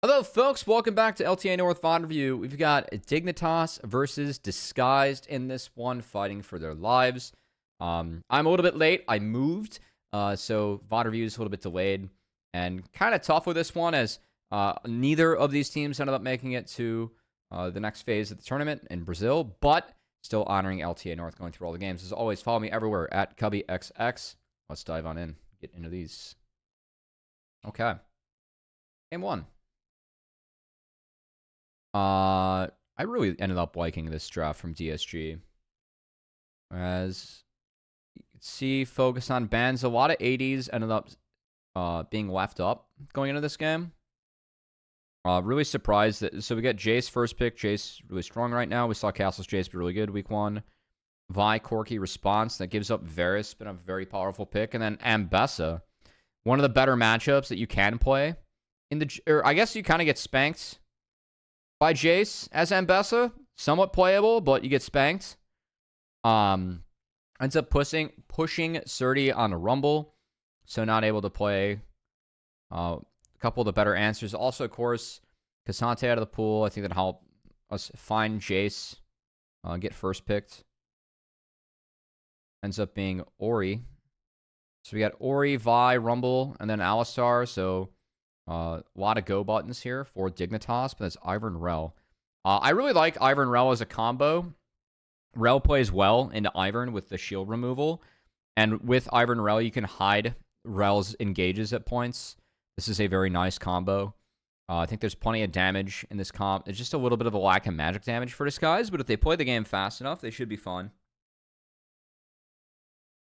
Hello, folks. Welcome back to LTA North VoD Review. We've got Dignitas versus Disguised in this one, fighting for their lives. I'm a little bit late. I moved, so VoD Review is a little bit delayed. And kind of tough with this one, as neither of these teams ended up making it to the next phase of the tournament in Brazil, but still honoring LTA North, going through all the games. As always, follow me everywhere at CubbyXX. Let's dive on in, get into these. Okay. Game one. I really ended up liking this draft from DSG. As you can see, focus on bans. A lot of 80s ended up being left up going into this game. Really surprised that. So we got Jace first pick. Jace really strong right now. We saw Castle's Jace be really good week one. Vi Corki response that gives up Varus, been a very powerful pick. And then Ambessa, one of the better matchups that you can play in the. Or I guess you kind of get spanked by Jace as Ambessa. Somewhat playable, but you get spanked. Ends up pushing Surdy on a Rumble, so not able to play a couple of the better answers. Also, of course, Cassante out of the pool. I think that helped us find Jace, get first picked. Ends up being Ori. So we got Ori, Vi, Rumble, and then Alistar. So a lot of go buttons here for Dignitas, but that's Ivern Rel. I really like Ivern Rel as a combo. Rel plays well into Ivern with the shield removal. And with Ivern Rel, you can hide Rel's engages at points. This is a very nice combo. I think there's plenty of damage in this comp. It's just a little bit of a lack of magic damage for Disguise, but if they play the game fast enough, they should be fun.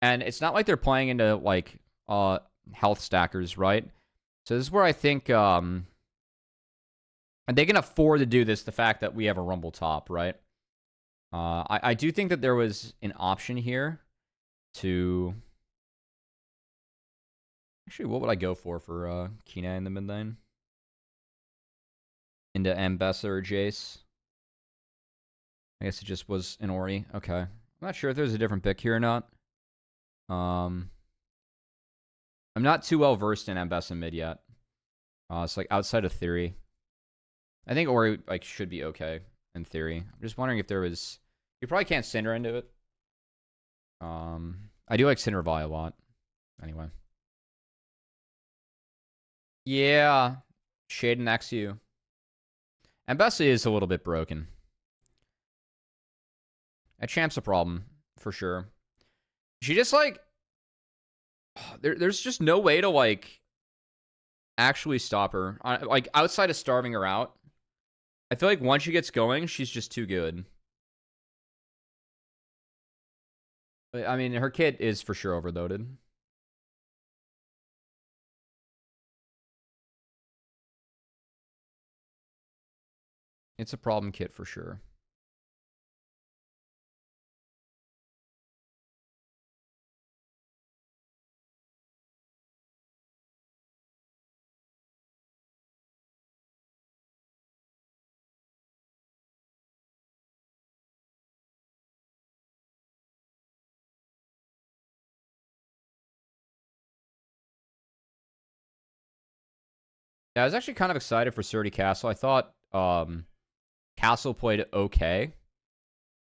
And it's not like they're playing into, like, health stackers, right? So this is where I think, and they can afford to do this, the fact that we have a Rumble top, right? I do think that there was an option here to... Actually, what would I go for Kina in the mid lane? Into Ambessa or Jace? I guess it just was an Ori. Okay. I'm not sure if there's a different pick here or not. I'm not too well versed in Ambessa mid yet. It's like outside of theory. I think Ori like should be okay in theory. I'm just wondering if there was. You probably can't Cinder into it. I do like Cinder Vi a lot. Anyway. Yeah. Shade and XU. Ambessa is a little bit broken. That champ's a problem for sure. She just like. There's just no way to like actually stop her. Like outside of starving her out. I feel like once she gets going, she's just too good. I mean, her kit is for sure overloaded. It's a problem kit for sure. Yeah, I was actually kind of excited for Surdy Castle. I thought Castle played okay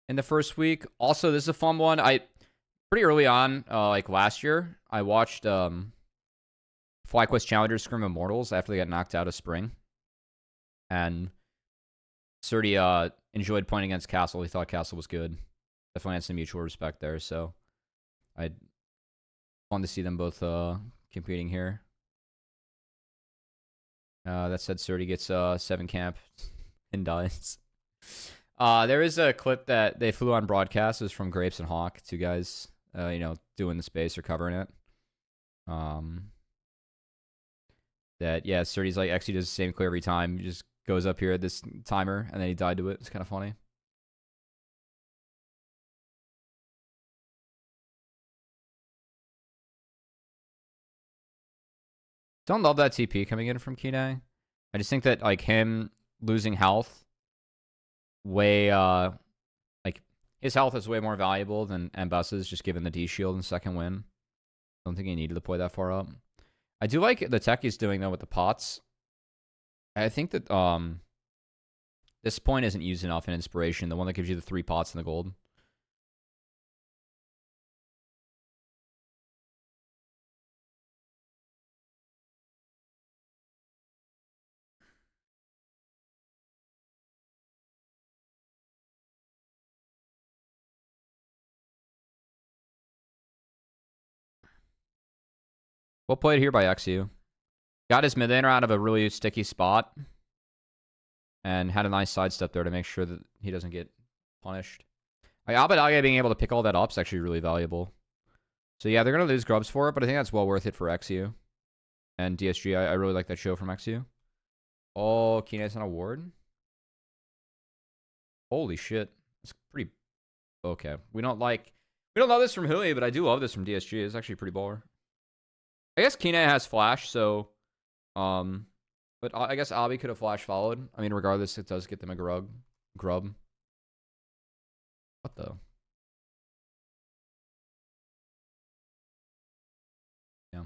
in the first week. Also, this is a fun one. Pretty early on, like last year, I watched FlyQuest Challengers Scrim Immortals after they got knocked out of Spring. And Surdy enjoyed playing against Castle. He thought Castle was good. Definitely had some mutual respect there. So I wanted to see them both competing here. That said, Surdy gets 7 camp and dies. There is a clip that they flew on broadcast. It was from Grapes and Hawk, two guys, doing the space or covering it. That, yeah, Surdy's like, XE does the same clear every time. He just goes up here at this timer, and then he died to it. It's kind of funny. Don't love that TP coming in from Kine. I just think that like him losing health way like his health is way more valuable than Ambessa's, just given the D shield and second win. I don't think he needed to play that far up. I do like the tech he's doing though with the pots. I think that this point isn't used enough in inspiration. The one that gives you the 3 pots and the gold. Well played here by XU. Got his mid laner out of a really sticky spot. And had a nice sidestep there to make sure that he doesn't get punished. Like, Abadage being able to pick all that up is actually really valuable. So yeah, they're going to lose grubs for it, but I think that's well worth it for XU. And DSG, I really like that show from XU. Oh, Kine's on a ward? Holy shit. It's pretty... Okay. We don't love this from Hui, but I do love this from DSG. It's actually pretty baller. I guess Kine has flash, so... But I guess Abi could have flash followed. I mean, regardless, it does get them a grub. What the... Yeah.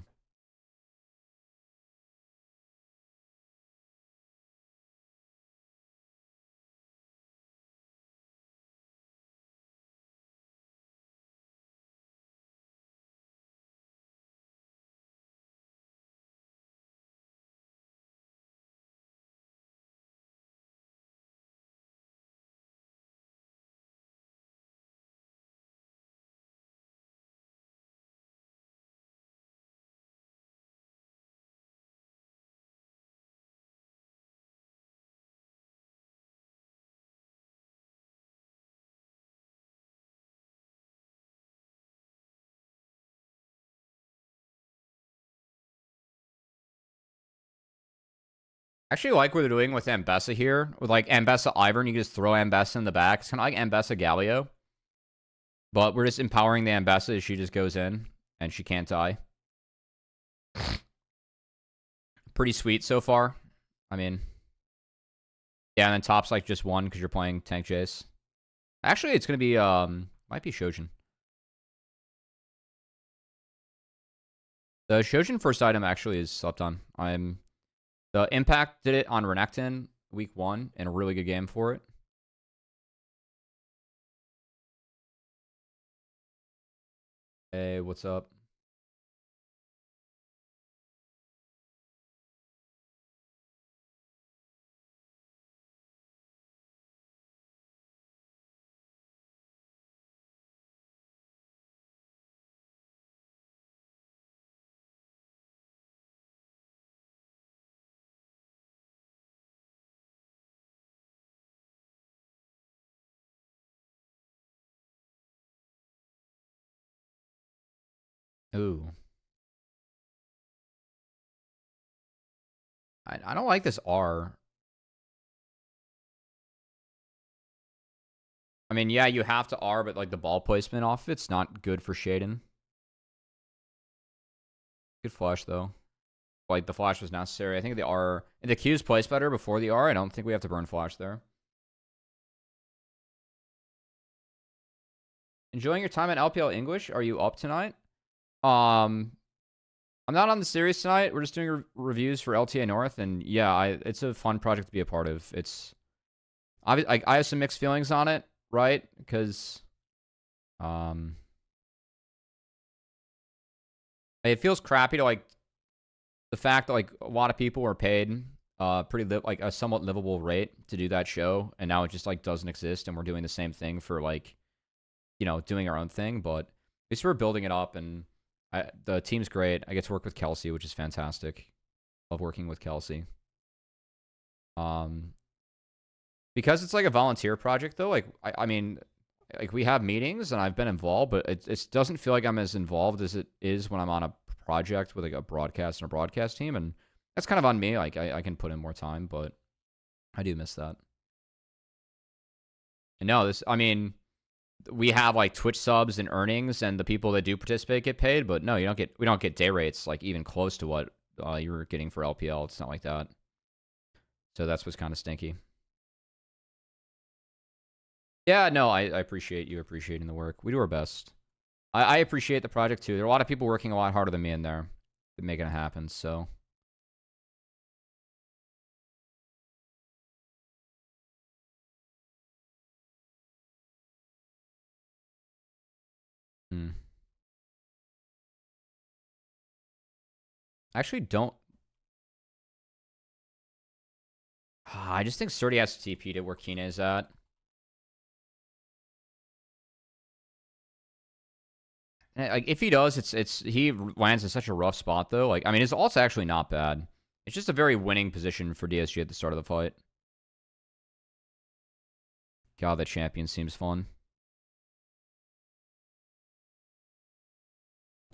I actually like what they're doing with Ambessa here. With like Ambessa Ivern, you can just throw Ambessa in the back. It's kind of like Ambessa Galio. But we're just empowering the Ambessa as she just goes in. And she can't die. Pretty sweet so far. I mean... Yeah, and then top's like just 1 because you're playing Tank Jace. Actually, it's going to be... Might be Shojin. The Shojin first item actually is slept on. The Impact did it on Renekton week 1 in a really good game for it. Hey, what's up? Ooh. I don't like this R. I mean, yeah, you have to R, but like the ball placement off it's not good for Shaden. Good flash, though. Like, the flash was necessary. I think the R... The Q's placed better before the R. I don't think we have to burn flash there. Enjoying your time at LPL English? Are you up tonight? I'm not on the series tonight. We're just doing reviews for LTA North, and yeah, it's a fun project to be a part of. I have some mixed feelings on it, right? Because it feels crappy to like the fact that like a lot of people were paid like a somewhat livable rate to do that show, and now it just like doesn't exist, and we're doing the same thing for like, you know, doing our own thing. But at least we're building it up, and the team's great. I get to work with Kelsey, which is fantastic. Love working with Kelsey. Because it's like a volunteer project, though. Like, I mean, like we have meetings and I've been involved, but it doesn't feel like I'm as involved as it is when I'm on a project with like a broadcast and a broadcast team, and that's kind of on me. Like, I can put in more time, but I do miss that. And no, I mean, we have like Twitch subs and earnings, and the people that do participate get paid, but no, we don't get day rates like even close to what you were getting for LPL. It's not like that. So that's what's kind of stinky. Yeah, no, I appreciate you appreciating the work. We do our best. I appreciate the project too. There are a lot of people working a lot harder than me in there to making it happen. So I actually don't. I just think Surdy has to TP to where Kina is at. Like if he does, he lands in such a rough spot though. Like I mean, his ult's actually not bad. It's just a very winning position for DSG at the start of the fight. God, that champion seems fun.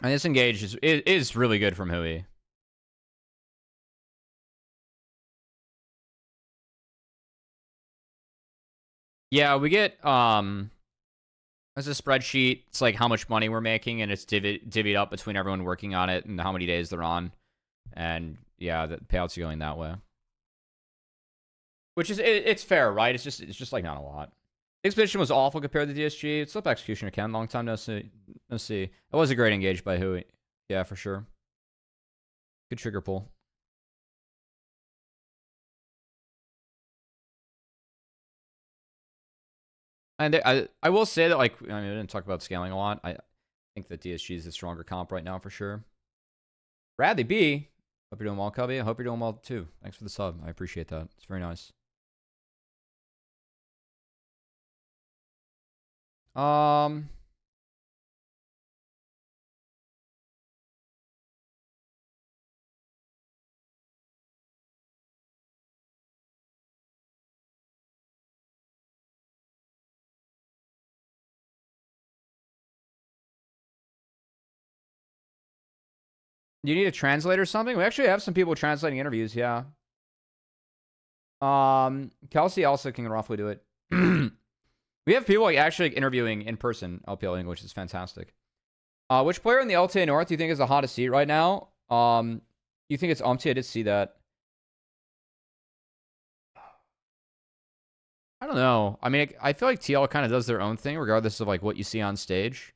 And this engage is really good from Hui. Yeah, we get as a spreadsheet. It's like how much money we're making, and it's divvied up between everyone working on it and how many days they're on. And yeah, the payouts are going that way. Which is it's fair, right? It's just like not a lot. Expedition was awful compared to DSG. It's up Executioner Ken. Long time no see. No see. It was a great engage by Hui. Yeah, for sure. Good trigger pull. And I will say that, like, I mean, I didn't talk about scaling a lot. I think that DSG is the stronger comp right now for sure. Bradley B, hope you're doing well, Cubby. I hope you're doing well too. Thanks for the sub. I appreciate that. It's very nice. You need a translator or something? We actually have some people translating interviews, yeah. Kelsey also can roughly do it. We have people like actually interviewing in person LPL English. Is fantastic. Which player in the LTA North do you think is the hottest seat right now? You think it's I did see that. I don't know. I mean, I feel like TL kind of does their own thing, regardless of like what you see on stage.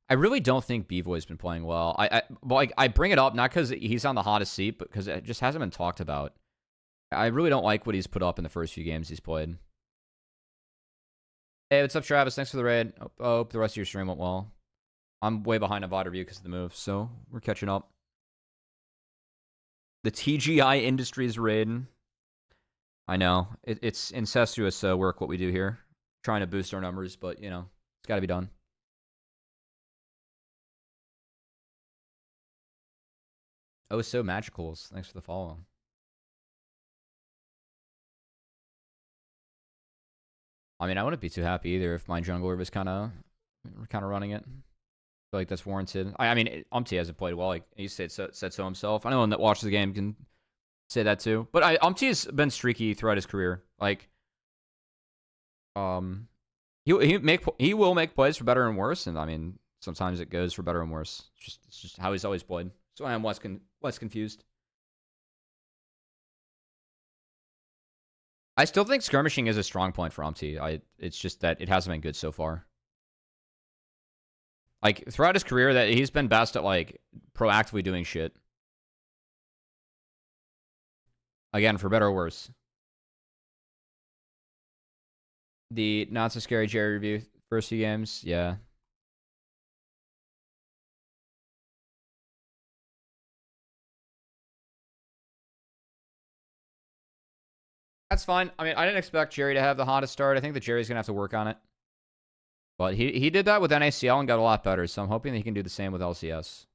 I really don't think B-Boy's been playing well. I bring it up not because he's on the hottest seat, but because it just hasn't been talked about. I really don't like what he's put up in the first few games he's played. Hey, what's up, Travis? Thanks for the raid. Hope the rest of your stream went well. I'm way behind on VoD review because of the move, so we're catching up. The TGI Industries raid. I know. It's incestuous work what we do here. Trying to boost our numbers, but, you know, it's got to be done. Oh, so magicals. Thanks for the follow. I mean, I wouldn't be too happy either if my jungler was kind of running it. I feel like that's warranted. I mean, hasn't played well. Like he said so himself. Anyone that watches the game can say that too. But has been streaky throughout his career. Like, he will make plays for better and worse, and I mean, sometimes it goes for better and worse. It's just how he's always played. So I am less confused. I still think skirmishing is a strong point for it's just that it hasn't been good so far. Like, throughout his career, that he's been best at, like, proactively doing shit. Again, for better or worse. The not so scary Jerry review, first few games, yeah. That's fine. I mean, I didn't expect Jerry to have the hottest start. I think that Jerry's going to have to work on it. But he did that with NACL and got a lot better, so I'm hoping that he can do the same with LCS.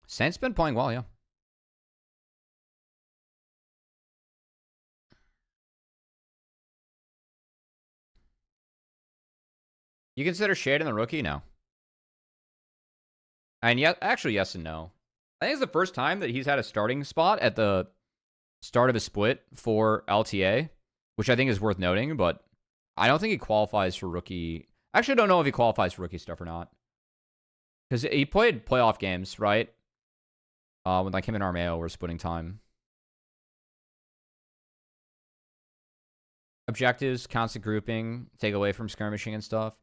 Saint's been playing well, yeah. You consider Shaden the rookie? No. And yeah, actually, yes and no. I think it's the first time that he's had a starting spot at the start of a split for LTA, which I think is worth noting, but I don't think he qualifies for rookie. Actually, I don't know if he qualifies for rookie stuff or not. Because he played playoff games, right? When like him and Armeo were splitting time. Objectives, constant grouping, take away from skirmishing and stuff.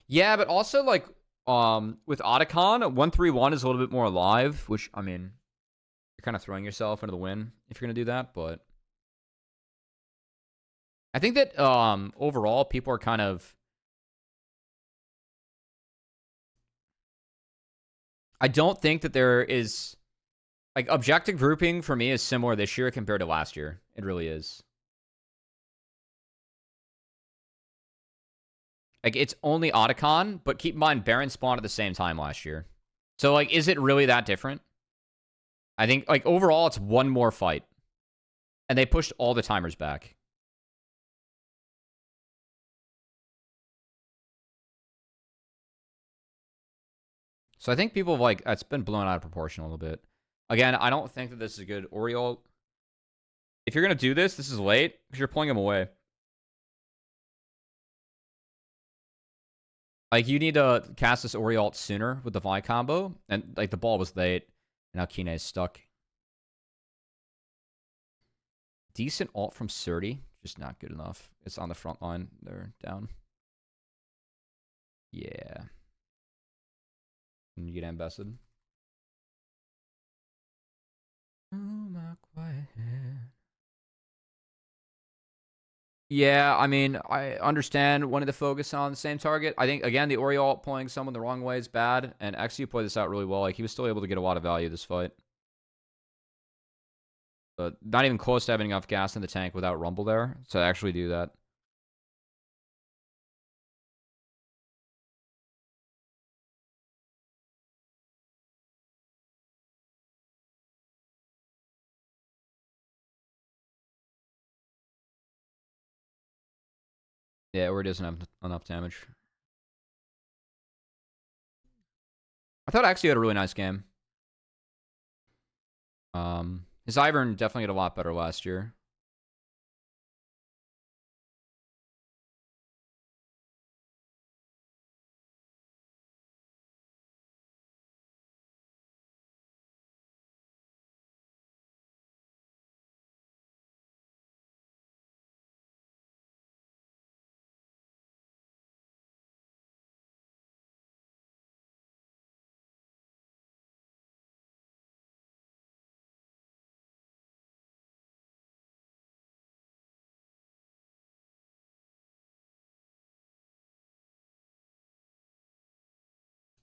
Yeah, but also like With Otacon, 131 is a little bit more alive, which, I mean, you're kind of throwing yourself into the win if you're going to do that, but I think that overall people are kind of, I don't think that there is, like, objective grouping for me is similar this year compared to last year. It really is. Like, it's only Otacon, but keep in mind, Baron spawned at the same time last year. So, like, is it really that different? I think, like, overall, it's one more fight. And they pushed all the timers back. So I think people have, like, it's been blown out of proportion a little bit. Again, I don't think that this is a good Oriole. If you're going to do this, this is late because you're pulling him away. Like, you need to cast this Oriole sooner with the Vi combo. And, like, the ball was late. And now Kine is stuck. Decent ult from Surdy. Just not good enough. It's on the front line. They're down. Yeah. And you get ambassaded. Oh, my quiet head. Yeah, I mean, I understand wanting to focus on the same target. I think, again, the Oriole pulling someone the wrong way is bad. And XU played this out really well. Like, he was still able to get a lot of value this fight. But not even close to having enough gas in the tank without Rumble there to actually do that. Yeah, or he doesn't have enough damage. I thought XU had a really nice game. His Ivern definitely did a lot better last year.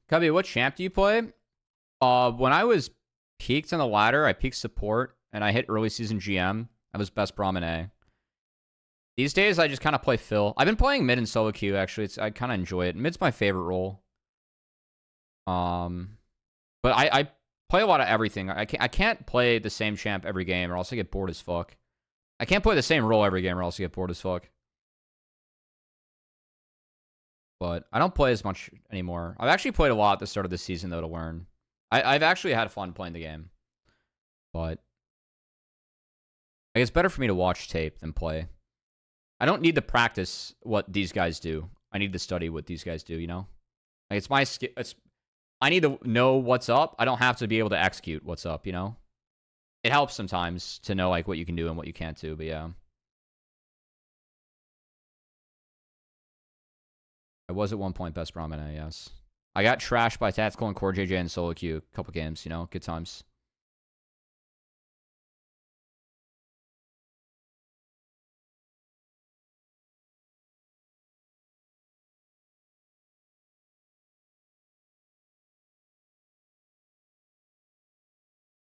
Cubby, what champ do you play? When I was peaked on the ladder, I peaked support, and I hit early season GM. I was best Brahmin A. These days, I just kind of play Phil. I've been playing mid and solo queue, actually. I kind of enjoy it. Mid's my favorite role. But I play a lot of everything. I can't play the same champ every game, or else I get bored as fuck. I can't play the same role every game, or else I get bored as fuck. But I don't play as much anymore. I've actually played a lot at the start of the season, though, to learn. I've actually had fun playing the game. But it's better for me to watch tape than play. I don't need to practice what these guys do. I need to study what these guys do, you know? Like, it's my skill. I need to know what's up. I don't have to be able to execute what's up, you know? It helps sometimes to know, like, what you can do and what you can't do, but yeah. I was at one point best Brahmin A, yes. I got trashed by Tactical and Core JJ in solo queue a couple games, you know? Good times.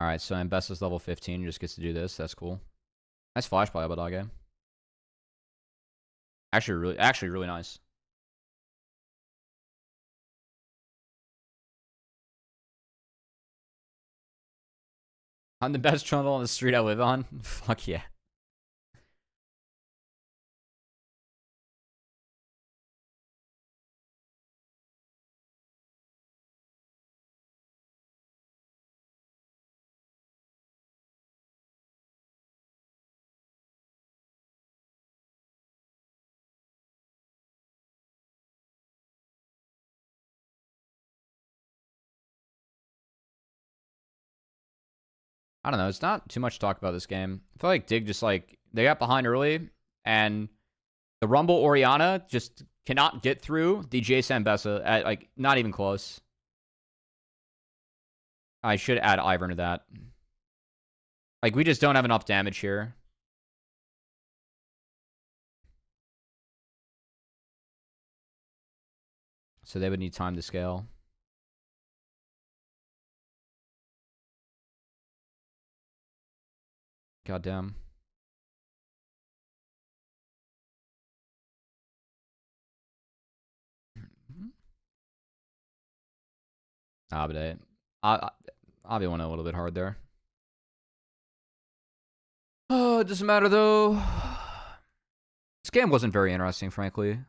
Alright, so Ambessa's level 15, just gets to do this. That's cool. Nice flash by Abadage game. Actually really nice. I'm the best trundle on the street I live on. Fuck yeah. I don't know. It's not too much to talk about this game. I feel like Dig just, like, they got behind early, and the Rumble Oriana just cannot get through the JSM Bessa at, like, not even close. I should add Ivern to that. Like, we just don't have enough damage here. So they would need time to scale. Goddamn. But Avi went a little bit hard there. Oh, it doesn't matter though. This game wasn't very interesting, frankly.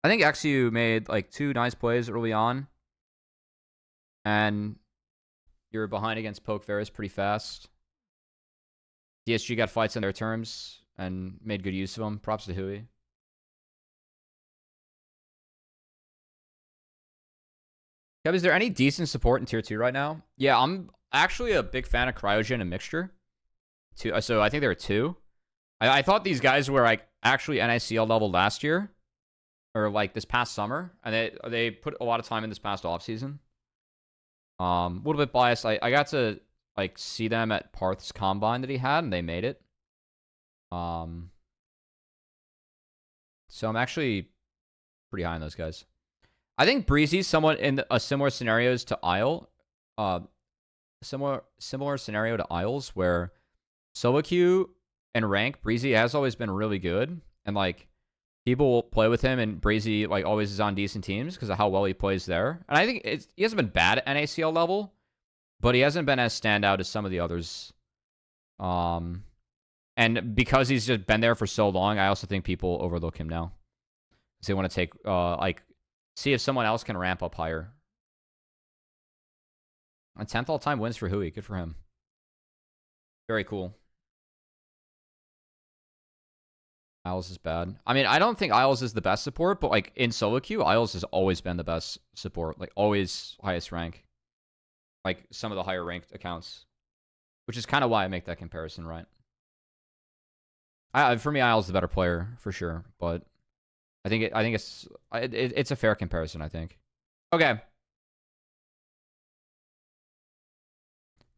I think XU made like 2 nice plays early on. And you're behind against Poke Ferris pretty fast. DSG got fights on their terms and made good use of them. Props to Hui. Kev, is there any decent support in Tier 2 right now? Yeah, I'm actually a big fan of Cryogen and Mixture. So I think there are 2. I thought these guys were like actually NICL level last year. Or like this past summer. And they put a lot of time in this past offseason. A little bit biased. I got to like see them at Parth's Combine that he had, and they made it. So I'm actually pretty high on those guys. I think Breezy's somewhat in a similar scenarios to Isle. Similar scenario to Isles, where solo queue and rank, Breezy has always been really good. And like people will play with him, and Breezy like always is on decent teams because of how well he plays there. And I think he hasn't been bad at NACL level, but he hasn't been as standout as some of the others. And because he's just been there for so long, I also think people overlook him now. Because they want to take, like, see if someone else can ramp up higher. A 10th all-time wins for Hui. Good for him. Very cool. Isles is bad. I mean, I don't think Isles is the best support, but like in solo queue, Isles has always been the best support. Like always highest rank. Like some of the higher ranked accounts. Which is kind of why I make that comparison, right? For me, Isles is the better player for sure, but I think it's a fair comparison, I think. Okay.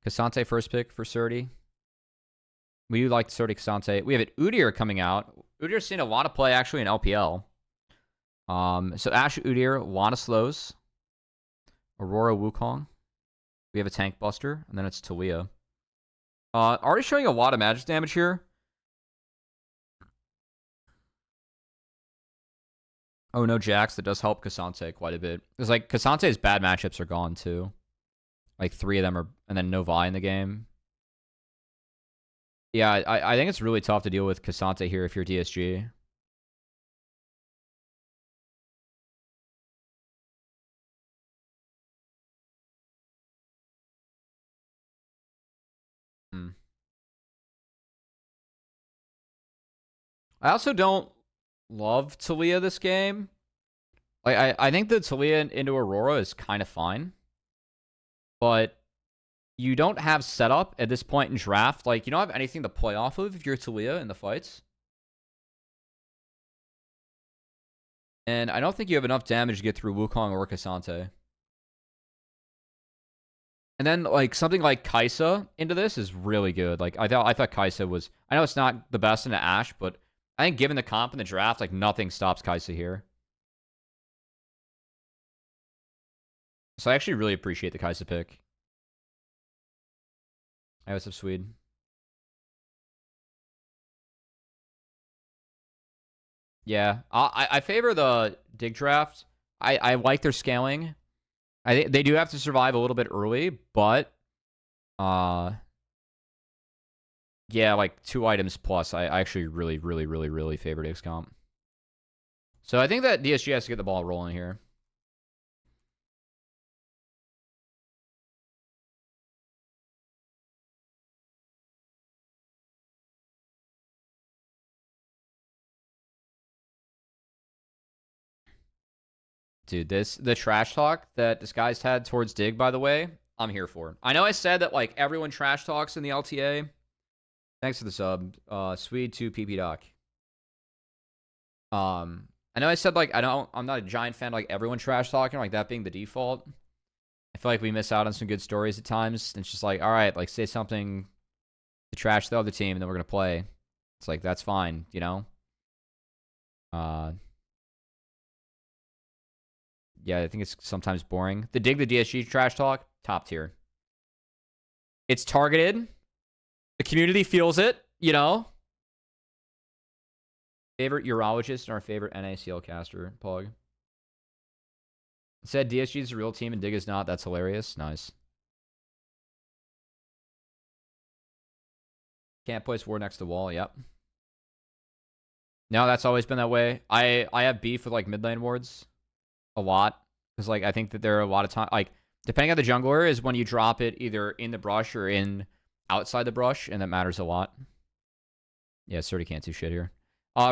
Kasante first pick for Surdy. We do like Surdy Kasante. We have an Udyr coming out. Udyr's seen a lot of play actually in LPL. So Ash Udyr, a lot of slows. Aurora Wukong. We have a Tank Buster, and then it's Talia. Already showing a lot of magic damage here. Oh, no Jax. That does help Kasante quite a bit. Because, like, Kasante's bad matchups are gone, too. Like, 3 of them are... And then no Vi in the game. Yeah, I think it's really tough to deal with Kasante here if you're DSG. I also don't love Talia this game. Like, I think the Talia into Aurora is kind of fine. But you don't have setup at this point in draft. Like, you don't have anything to play off of if you're Talia in the fights. And I don't think you have enough damage to get through Wukong or Kasante. And then, like, something like Kaisa into this is really good. Like, I thought Kaisa was... I know it's not the best into Ashe, but I think given the comp in the draft, like, nothing stops Kaisa here. So I actually really appreciate the Kaisa pick. Hey, what's up, Swede? Yeah, I favor the dig draft. I like their scaling. I think they do have to survive a little bit early, but yeah, like 2 items plus. I actually really favored XComp. So I think that DSG has to get the ball rolling here. Dude, the trash talk that Disguised had towards Dig, by the way, I'm here for. I know I said that like everyone trash talks in the LTA. Thanks for the sub. Swede to PP Doc. And I know I said, like, I'm not a giant fan of, like, everyone trash talking, like, that being the default. I feel like we miss out on some good stories at times. And it's just like, all right, like, say something to trash the other team, and then we're going to play. It's like, that's fine, you know? Yeah, I think it's sometimes boring. The Dig the DSG trash talk, top tier. It's targeted. The community feels it, you know? Favorite urologist and our favorite NACL caster, Pog. Said DSG is a real team and Dig is not. That's hilarious. Nice. Can't place war next to wall. Yep. No, that's always been that way. I have beef with, like, mid lane wards a lot. Because, like, I think that there are a lot of time, like, depending on the jungler is when you drop it either in the brush or in outside the brush, and that matters a lot. Yeah, Surdy can't do shit here.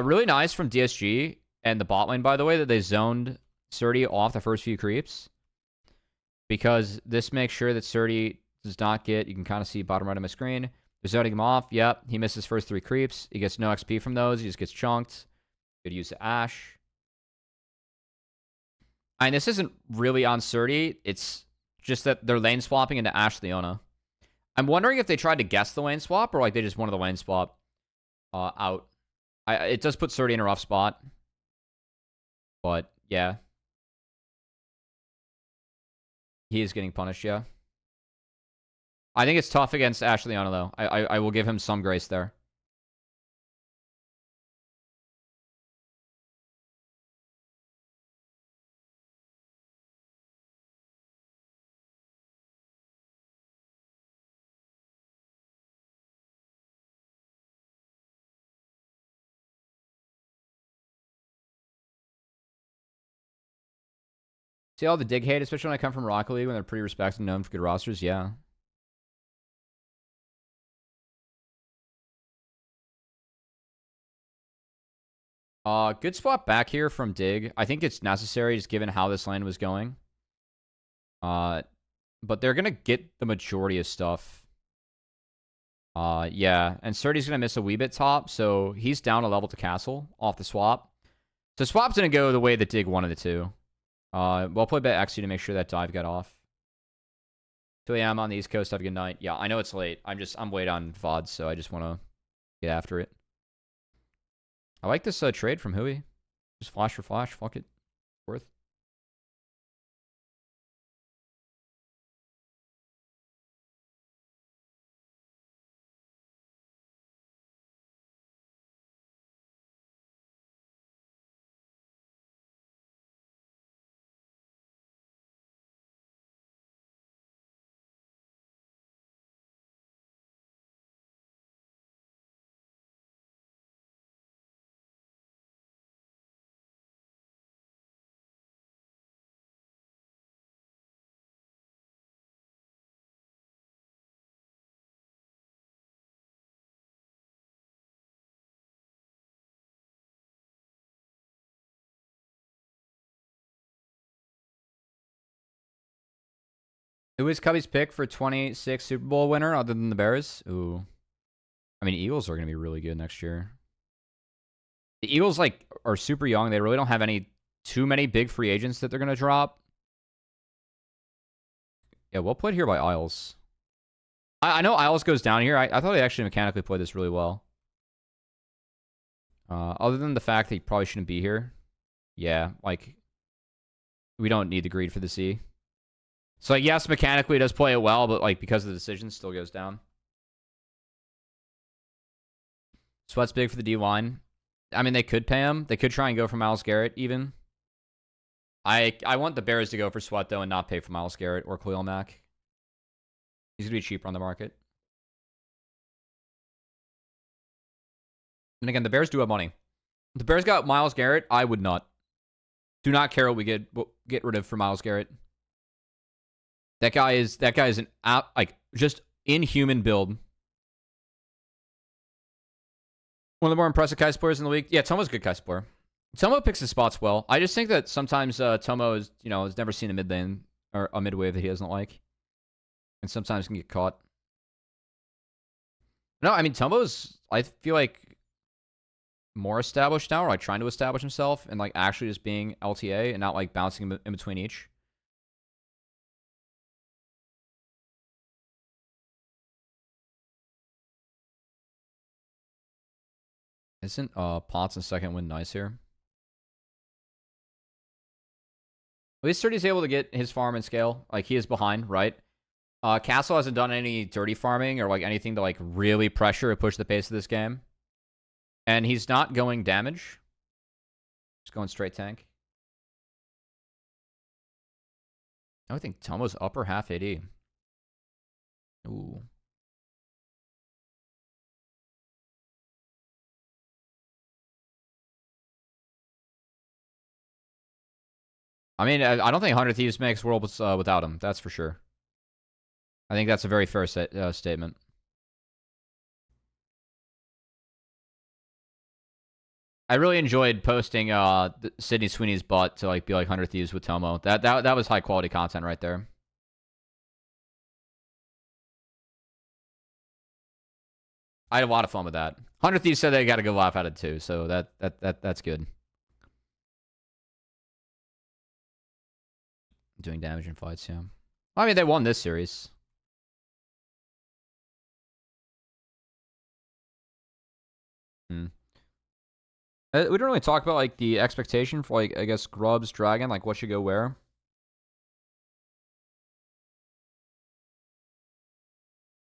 Really nice from DSG and the bot lane, by the way, that they zoned Surdy off the first few creeps. Because this makes sure that Surdy does not get, you can kind of see bottom right of my screen. They're zoning him off. Yep, he misses first 3 creeps. He gets no XP from those. He just gets chunked. Good use of Ashe. And this isn't really on Surdy. It's just that they're lane swapping into Ashe Leona. I'm wondering if they tried to guess the lane swap or, like, they just wanted the lane swap out. It does put Surdy in a rough spot. But, yeah. He is getting punished, yeah. I think it's tough against Ashe Leona, though. I will give him some grace there. See all the dig hate, especially when I come from Rocket League when they're pretty respected and known for good rosters? Yeah. Good spot back here from Dig. I think it's necessary just given how this lane was going. But they're going to get the majority of stuff. Yeah. And Surdy's going to miss a wee bit top, so he's down a level to castle off the swap. So swap's going to go the way that Dig wanted it to. Well played by Xu to make sure that dive got off. 2 a.m. on the East Coast. Have a good night. Yeah, I know it's late. I'm late on VoD, so I just want to get after it. I like this trade from Hui. Just flash for flash. Fuck it. Worth. Who is Cubby's pick for 26 Super Bowl winner other than the Bears? Ooh. I mean, Eagles are going to be really good next year. The Eagles, like, are super young. They really don't have too many big free agents that they're going to drop. Yeah, well played here by Isles. I know Isles goes down here. I thought he actually mechanically played this really well. Other than the fact that he probably shouldn't be here. Yeah, like, we don't need the greed for the C. So, like, yes, mechanically he does play it well, but, like, because of the decision, still goes down. Sweat's big for the D1. I mean, they could pay him. They could try and go for Myles Garrett, even. I want the Bears to go for Sweat, though, and not pay for Myles Garrett or Khalil Mack. He's going to be cheaper on the market. And again, the Bears do have money. If the Bears got Myles Garrett, I would not. Do not care what we get rid of for Myles Garrett. That guy is an just inhuman build. One of the more impressive Kais players in the league. Yeah, Tomo's a good Kais player. Tomo picks his spots well. I just think that sometimes Tomo is, has never seen a mid lane or a mid wave that he doesn't like, and sometimes can get caught. No, I mean Tomo's. I feel like more established now, or like trying to establish himself and like actually just being LTA and not like bouncing in between each. Isn't Potts in second win nice here? At least 30's able to get his farm and scale. Like, he is behind, right? Castle hasn't done any dirty farming or like anything to like really pressure or push the pace of this game. And he's not going damage. Just going straight tank. I think Tomo's upper half AD. Ooh. I mean, I don't think 100 Thieves makes Worlds without him. That's for sure. I think that's a very fair statement. I really enjoyed posting Sydney Sweeney's butt to like be like 100 Thieves with Tomo. That was high quality content right there. I had a lot of fun with that. 100 Thieves said they got a good laugh at it too, so that's good. Doing damage in fights, yeah. I mean, they won this series. We don't really talk about like the expectation for like, I guess, Grubs, Dragon, like what should go where.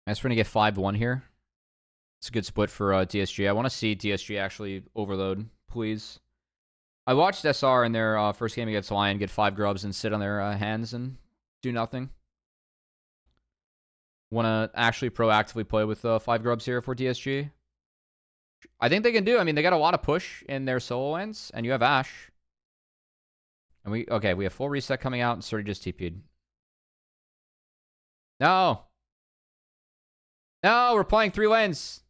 I guess we're gonna get 5-1 here. It's a good split for DSG. I want to see DSG actually overload, please. I watched SR in their first game against Lion get 5 grubs and sit on their hands and do nothing. Want to actually proactively play with 5 grubs here for DSG. I think they can do. I mean, they got a lot of push in their solo lanes, and you have Ashe. And we have full reset coming out, and Sturdy just TP'd. No! No, we're playing 3 lanes!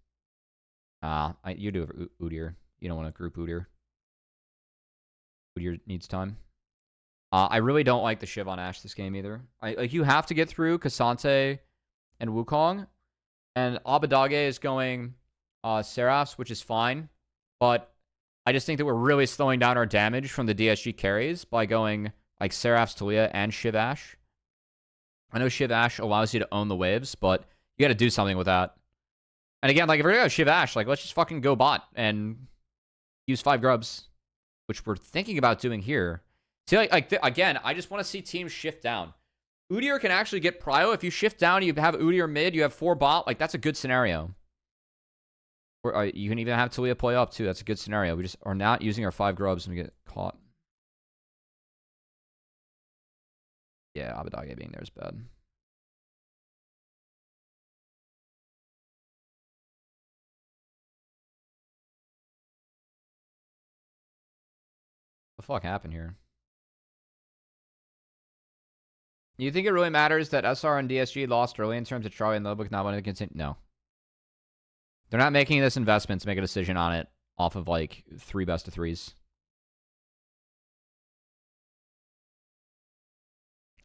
You do Udyr. You don't want to group Udyr. Udyr needs time. I really don't like the Shiv on Ashe this game either. Like, you have to get through Kasante and Wukong, and Abadage is going Seraphs, which is fine, but I just think that we're really slowing down our damage from the DSG carries by going like Seraphs, Talia, and Shiv Ashe. I know Shiv Ashe allows you to own the waves, but you got to do something with that. And again, like if we're gonna go Shiv Ashe, like let's just fucking go bot and use 5 grubs, which we're thinking about doing here. See, again, I just want to see teams shift down. Udyr can actually get prio. If you shift down, you have Udyr mid, you have 4 bot. Like, that's a good scenario. Or you can even have Talia play up, too. That's a good scenario. We just are not using our 5 grubs and we get caught. Yeah, Abadage being there is bad. What the fuck happened here? You think it really matters that SR and DSG lost early in terms of Charlie and Lobuk not wanting to continue? No. They're not making this investment to make a decision on it off of like 3 best of 3s.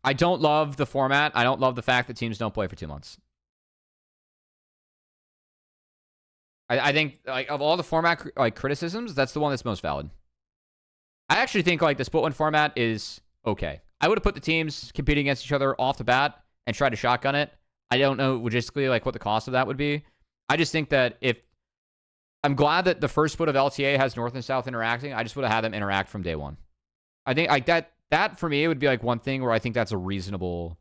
I don't love the format. I don't love the fact that teams don't play for 2 months. I think like of all the format like criticisms, that's the one that's most valid. I actually think like the split 1 format is okay. I would have put the teams competing against each other off the bat and tried to shotgun it. I don't know logistically like what the cost of that would be. I just think that I'm glad that the first split of LTA has North and South interacting. I just would have had them interact from day 1. I think like that for me would be like one thing where I think that's a reasonable,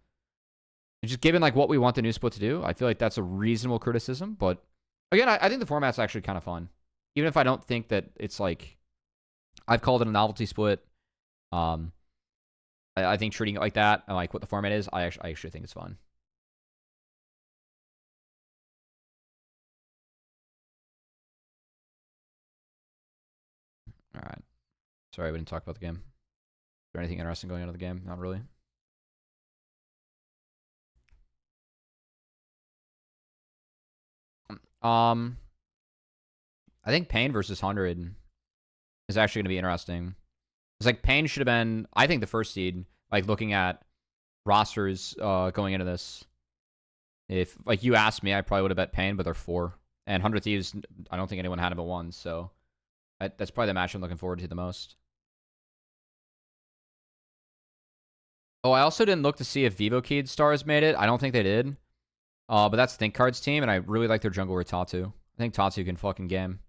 just given like what we want the new split to do. I feel like that's a reasonable criticism. But again, I think the format's actually kind of fun, even if I don't think that it's like, I've called it a novelty split. I think treating it like that and like what the format is, I actually think it's fun. All right. Sorry, we didn't talk about the game. Is there anything interesting going on in the game? Not really. I think Pain versus 100 is actually going to be interesting. It's like Pain should have been, I think, the first seed. Like looking at rosters going into this. If like you asked me, I probably would have bet Pain, but they're 4. And 100 Thieves, I don't think anyone had him at 1. So That's probably the match I'm looking forward to the most. Oh, I also didn't look to see if VoD Stars made it. I don't think they did. But that's Think Card's team, and I really like their jungler Tatu. I think Tatu can fucking game.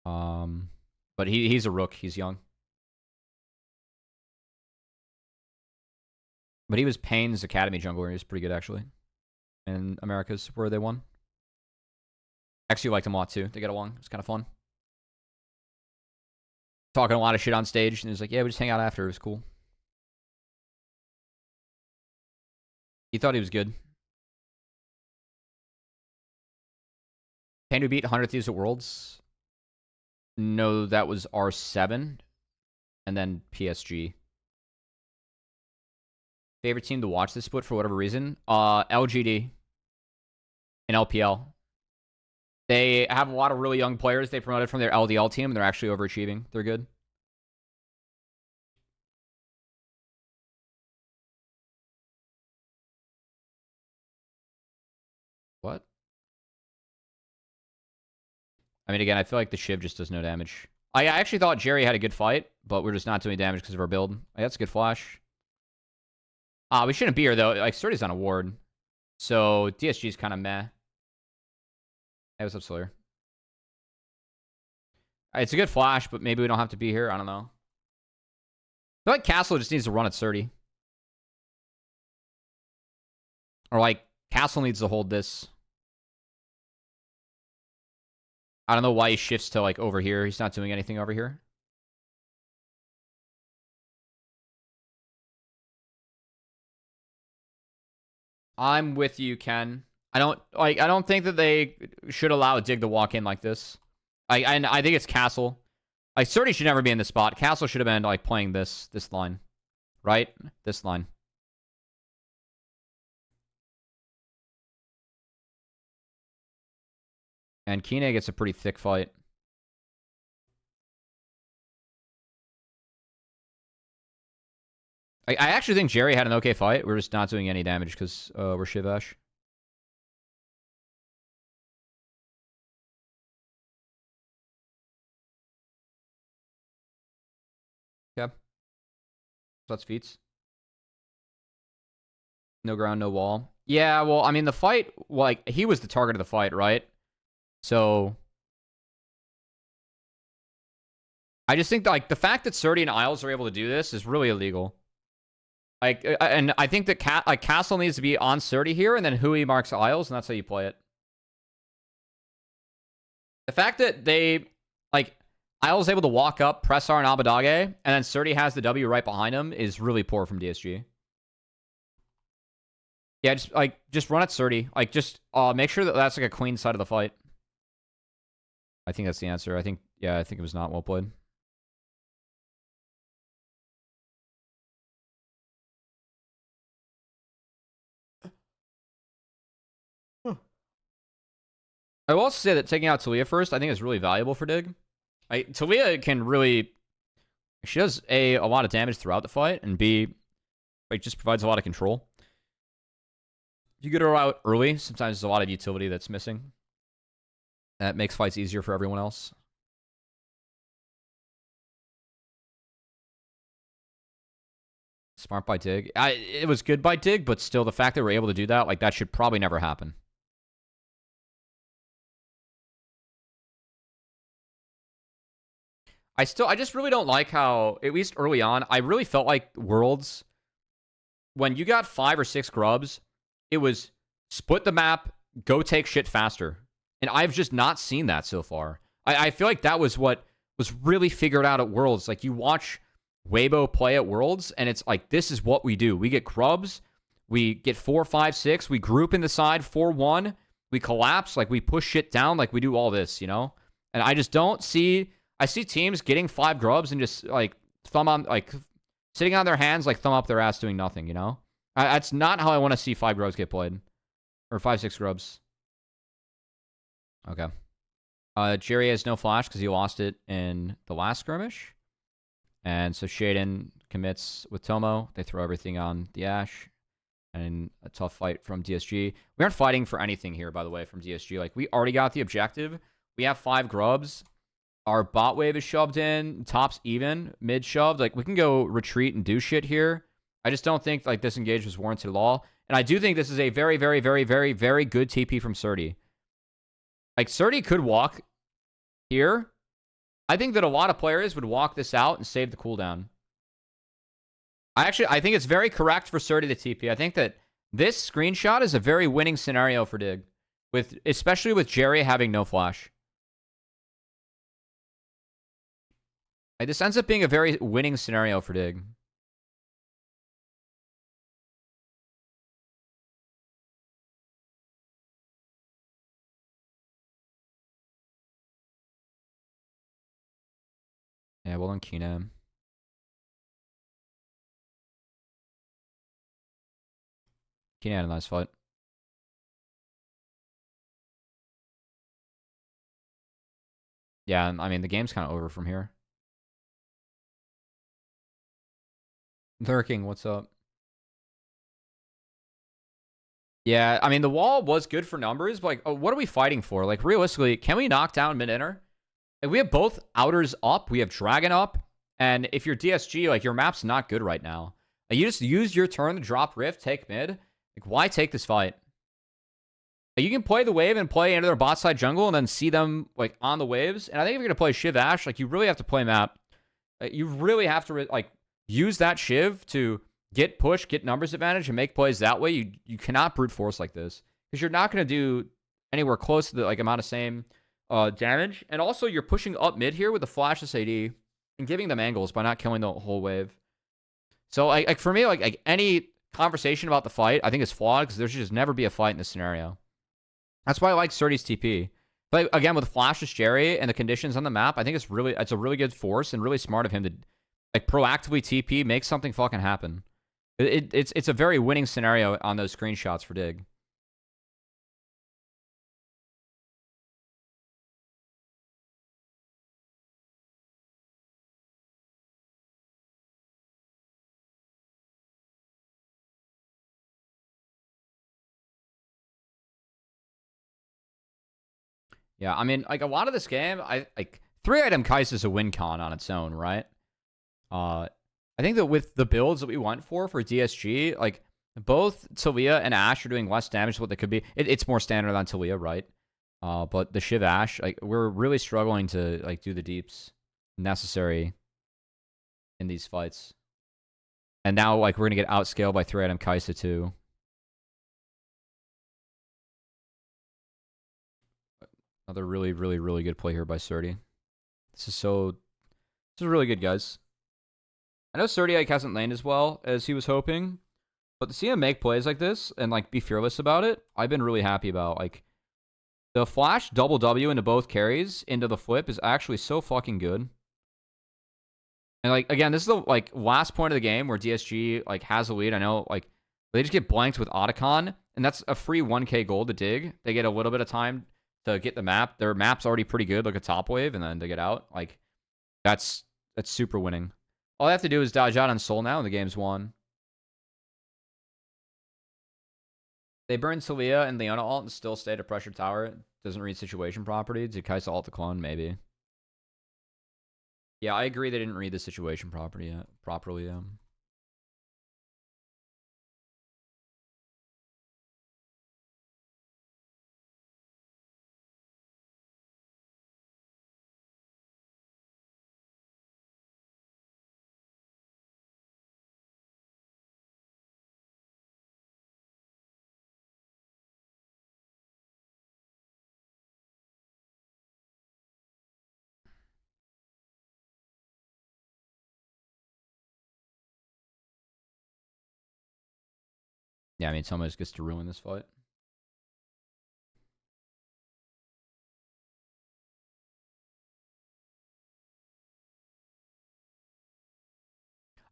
But he's a rook. He's young. But he was Payne's Academy jungler. He was pretty good, actually. In Americas, where they won. Actually liked him a lot, too. They get along. It's kind of fun. Talking a lot of shit on stage. And he was like, yeah, we just hang out after. It was cool. He thought he was good. Payne who beat 100 Thieves at Worlds? No, that was R7. And then PSG. Favorite team to watch this split for whatever reason? LGD. And LPL. They have a lot of really young players they promoted from their LDL team, and they're actually overachieving. They're good. What? I mean, again, I feel like the Shiv just does no damage. I actually thought Jerry had a good fight, but we're just not doing damage because of our build. That's a good flash. We shouldn't be here, though. Like, Sturdy's on a ward. So, DSG's kind of meh. Hey, what's up, Sawyer? It's a good flash, but maybe we don't have to be here. I don't know. I feel like Castle just needs to run at 30. Or, like, Castle needs to hold this. I don't know why he shifts to, like, over here. He's not doing anything over here. I'm with you, Ken. I don't think that they should allow Dig to walk in like this. I think it's Castle. Like, Sturdy should never be in this spot. Castle should have been, like, playing this line. Right? This line. And Kine gets a pretty thick fight. I actually think Jerry had an okay fight. We're just not doing any damage because we're Shivash. Yeah. That's feats. No ground, no wall. Yeah, well, I mean, the fight, like, he was the target of the fight, right? So, I just think, like, the fact that Surdy and Isles are able to do this is really illegal. Like, and I think that Castle needs to be on Surdy here, and then Hui marks Isles, and that's how you play it. The fact that they, like, Isles able to walk up, press R and Abadage, and then Surdy has the W right behind him is really poor from DSG. Yeah, just run at Surdy. Like, just make sure that that's, like, a clean side of the fight. I think that's the answer. I think it was not well played. I will also say that taking out Talia first, I think is really valuable for Dig. Talia can really... She does, A, a lot of damage throughout the fight, and B, like, just provides a lot of control. If you get her out early, sometimes there's a lot of utility that's missing. That makes fights easier for everyone else. Smart by Dig. It was good by Dig, but still, the fact that we're able to do that, like, that should probably never happen. I just really don't like how, at least early on, I really felt like Worlds, when you got 5 or 6 grubs, it was split the map, go take shit faster. And I've just not seen that so far. I feel like that was what was really figured out at Worlds. Like, you watch Weibo play at Worlds, and it's like, this is what we do. We get grubs, we get 4, 5, 6, we group in the side 4-1, we collapse, like, we push shit down, like, we do all this, you know? And I just don't see... I see teams getting 5 grubs and just, like, sitting on their hands, like, thumb up their ass doing nothing, you know? That's not how I want to see 5 grubs get played. Or 5, 6 grubs. Okay. Jerry has no flash because he lost it in the last skirmish. And so Shaden commits with Tomo. They throw everything on the Ashe. And a tough fight from DSG. We aren't fighting for anything here, by the way, from DSG. Like, we already got the objective. We have 5 grubs. Our bot wave is shoved in. Top's even. Mid shoved. Like, we can go retreat and do shit here. I just don't think, like, this engage was warranted at all. And I do think this is a very, very, very, very, very good TP from Surdy. Like, Surdy could walk here. I think that a lot of players would walk this out and save the cooldown. I think it's very correct for Surdy to TP. I think that this screenshot is a very winning scenario for Dig. Especially with Jerry having no flash. Like, this ends up being a very winning scenario for Dig. Yeah, well done, Keenan. Keenan had a nice fight. Yeah, I mean, the game's kind of over from here. Lurking, what's up? Yeah, I mean, the wall was good for numbers, but, like, what are we fighting for? Like, realistically, can we knock down mid-inner? Like, we have both outers up. We have Dragon up. And if you're DSG, like, your map's not good right now. Like, you just use your turn to drop Rift, take mid. Like, why take this fight? Like, you can play the wave and play into their bot side jungle and then see them, like, on the waves. And I think if you're going to play Shiv Ash, like, you really have to play map. You really have to, like, use that Shiv to get push, get numbers advantage, and make plays that way. You cannot brute force like this. Because you're not going to do anywhere close to the, like, amount of same damage. And also, you're pushing up mid here with the flash SAD and giving them angles by not killing the whole wave. So, like for me, like any conversation about the fight, I think is flawed because there should just never be a fight in this scenario. That's why I like Surdy's TP. But again, with Flash's Jerry and the conditions on the map, I think it's a really good force and really smart of him to, like, proactively TP, make something fucking happen. It's a very winning scenario on those screenshots for Dig. Yeah, I mean, like, a lot of this game, like 3-item Kais is a win con on its own, right? I think that with the builds that we went for DSG, like, both Talia and Ashe are doing less damage than what they could be. It's more standard on Talia, right? But the Shiv Ashe, like, we're really struggling to, like, do the deeps necessary in these fights. And now, like, we're gonna get outscaled by 3-item Kaisa too. Another really, really, really good play here by Surdy. This is really good, guys. I know Surdy, like, hasn't laned as well as he was hoping, but to see him make plays like this and, like, be fearless about it, I've been really happy about. Like, the flash double W into both carries into the flip is actually so fucking good. And, like, again, this is the, like, last point of the game where DSG, like, has a lead. I know, like, they just get blanked with Otacon, and that's a free 1k gold to Dig. They get a little bit of time to get the map. Their map's already pretty good, like a top wave, and then to get out. Like, that's super winning. All they have to do is dodge out on Soul now, and the game's won. They burn Talia and Leona ult and still stay to pressure tower. Doesn't read situation property. Did Kaisa ult the clone? Maybe. Yeah, I agree they didn't read the situation property yet, properly. Yeah, I mean, someone just gets to ruin this fight.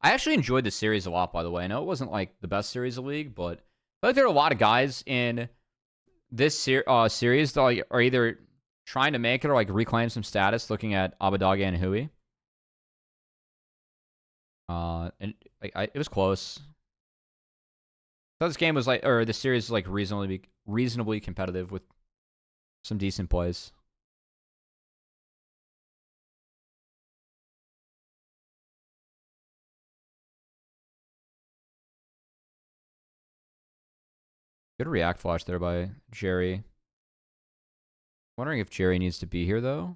I actually enjoyed the series a lot, by the way. I know it wasn't, like, the best series of League, but I feel like there are a lot of guys in this series that, like, are either trying to make it or, like, reclaim some status, looking at Abadage and Hui. And, like, it was close. I thought this game was, like, or the series was, like, reasonably competitive with some decent plays. Good react flash there by Jerry. Wondering if Jerry needs to be here, though.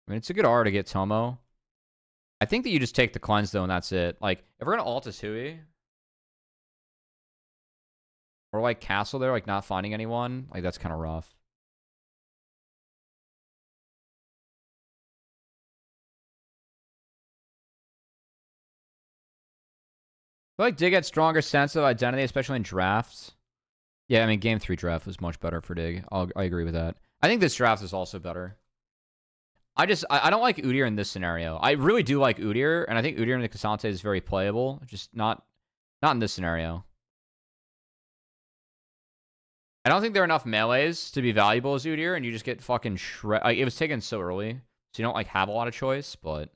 I mean, it's a good R to get Tomo. I think that you just take the cleanse, though, and that's it. Like, if we're going to ult as Hui, or, like, castle there, like, not finding anyone, like, that's kind of rough. I feel like Dig had stronger sense of identity, especially in drafts. Yeah, I mean, game 3 draft was much better for Dig. I agree with that. I think this draft is also better. I don't like Udyr in this scenario. I really do like Udyr, and I think Udyr in the Cassante is very playable. Just not in this scenario. I don't think there are enough melees to be valuable as Udyr, and you just get fucking like, it was taken so early, so you don't like have a lot of choice, but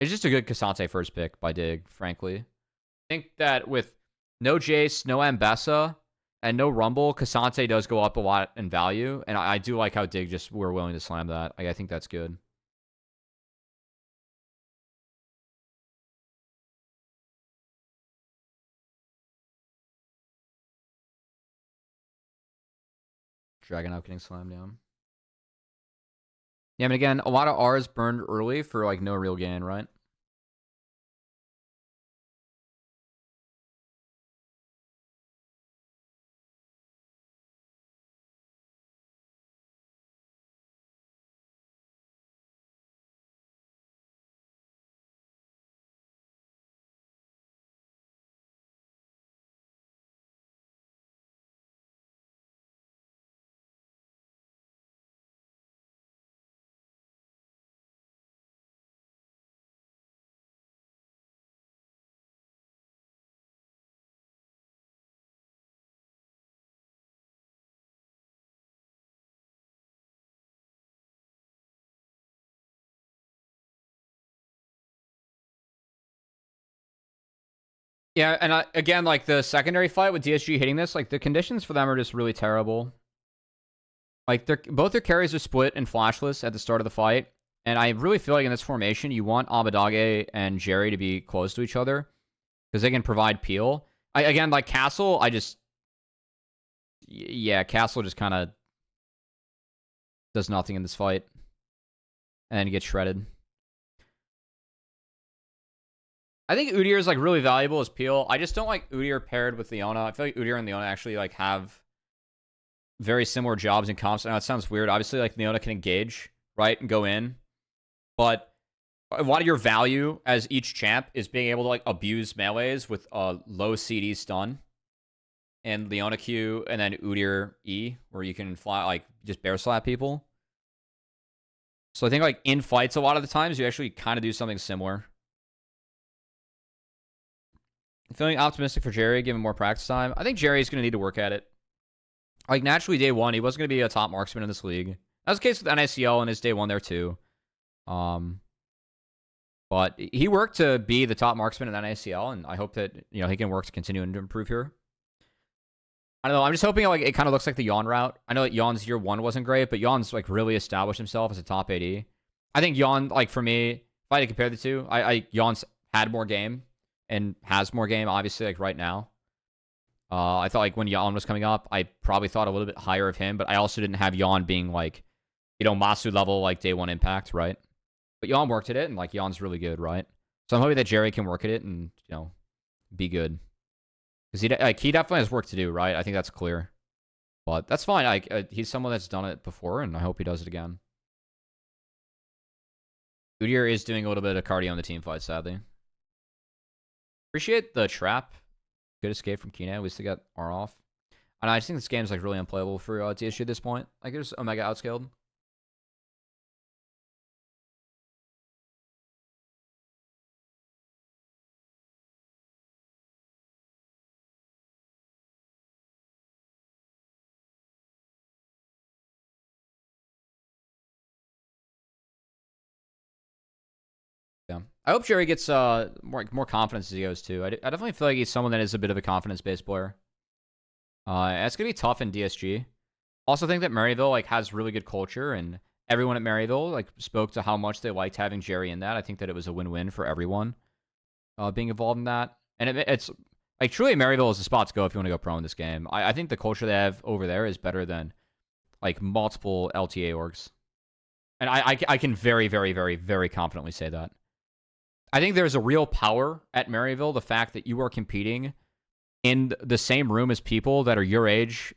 it's just a good Cassante first pick by Dig, frankly. I think that with no Jace, no Ambessa, and no Rumble, Cassante does go up a lot in value, and I do like how Dig just were willing to slam that. Like, I think that's good. Dragon out getting slammed down. Yeah, I mean, again, a lot of R's burned early for, like, no real gain, right? Yeah, and again, like, the secondary fight with DSG hitting this, like, the conditions for them are just really terrible. Like, both their carries are split and flashless at the start of the fight, and I really feel like in this formation, you want Abadage and Jerry to be close to each other, because they can provide peel. Again, like, Castle, yeah, Castle just kind of does nothing in this fight, and gets shredded. I think Udyr is, like, really valuable as peel. I just don't like Udyr paired with Leona. I feel like Udyr and Leona actually, like, have very similar jobs and comps. I know it sounds weird. Obviously, like, Leona can engage, right, and go in. But a lot of your value as each champ is being able to, like, abuse melees with a low CD stun. And Leona Q, and then Udyr E, where you can fly, like, just bear slap people. So I think, like, in fights a lot of the times, you actually kind of do something similar. Feeling optimistic for Jerry, given more practice time. I think Jerry's going to need to work at it. Like, naturally, day one, he wasn't going to be a top marksman in this league. That was the case with NICL and his day one there, too. But he worked to be the top marksman in NICL, and I hope that, you know, he can work to continue and to improve here. I don't know. I'm just hoping, like, it kind of looks like the Yawn route. I know that Yawn's year one wasn't great, but Yawn's, like, really established himself as a top AD. I think Yawn, like, for me, if I had to compare the two, Yawn's had more game and has more game, obviously, like, right now. I thought, like, when Yawn was coming up, I probably thought a little bit higher of him, but I also didn't have Yawn being, like, you know, Masu level, like, day one impact, right? But Yawn worked at it, and, like, Yawn's really good, right? So I'm hoping that Jerry can work at it and, you know, be good. Because he definitely has work to do, right? I think that's clear. But that's fine. Like, he's someone that's done it before, and I hope he does it again. Udyr is doing a little bit of cardio in the team fight, sadly. Appreciate the trap. Good escape from Kina. We still got R off. And I just think this game is, like, really unplayable for DSG at this point. Like, there's Omega outscaled. Yeah. I hope Jerry gets more confidence as he goes, too. I definitely feel like he's someone that is a bit of a confidence-based player. It's going to be tough in DSG. Also think that Maryville, like, has really good culture, and everyone at Maryville, like, spoke to how much they liked having Jerry in that. I think that it was a win-win for everyone being involved in that. And it's Like, truly, Maryville is the spot to go if you want to go pro in this game. I think the culture they have over there is better than, like, multiple LTA orgs. And I can very, very, very, very confidently say that. I think there's a real power at Maryville, the fact that you are competing in the same room as people that are your age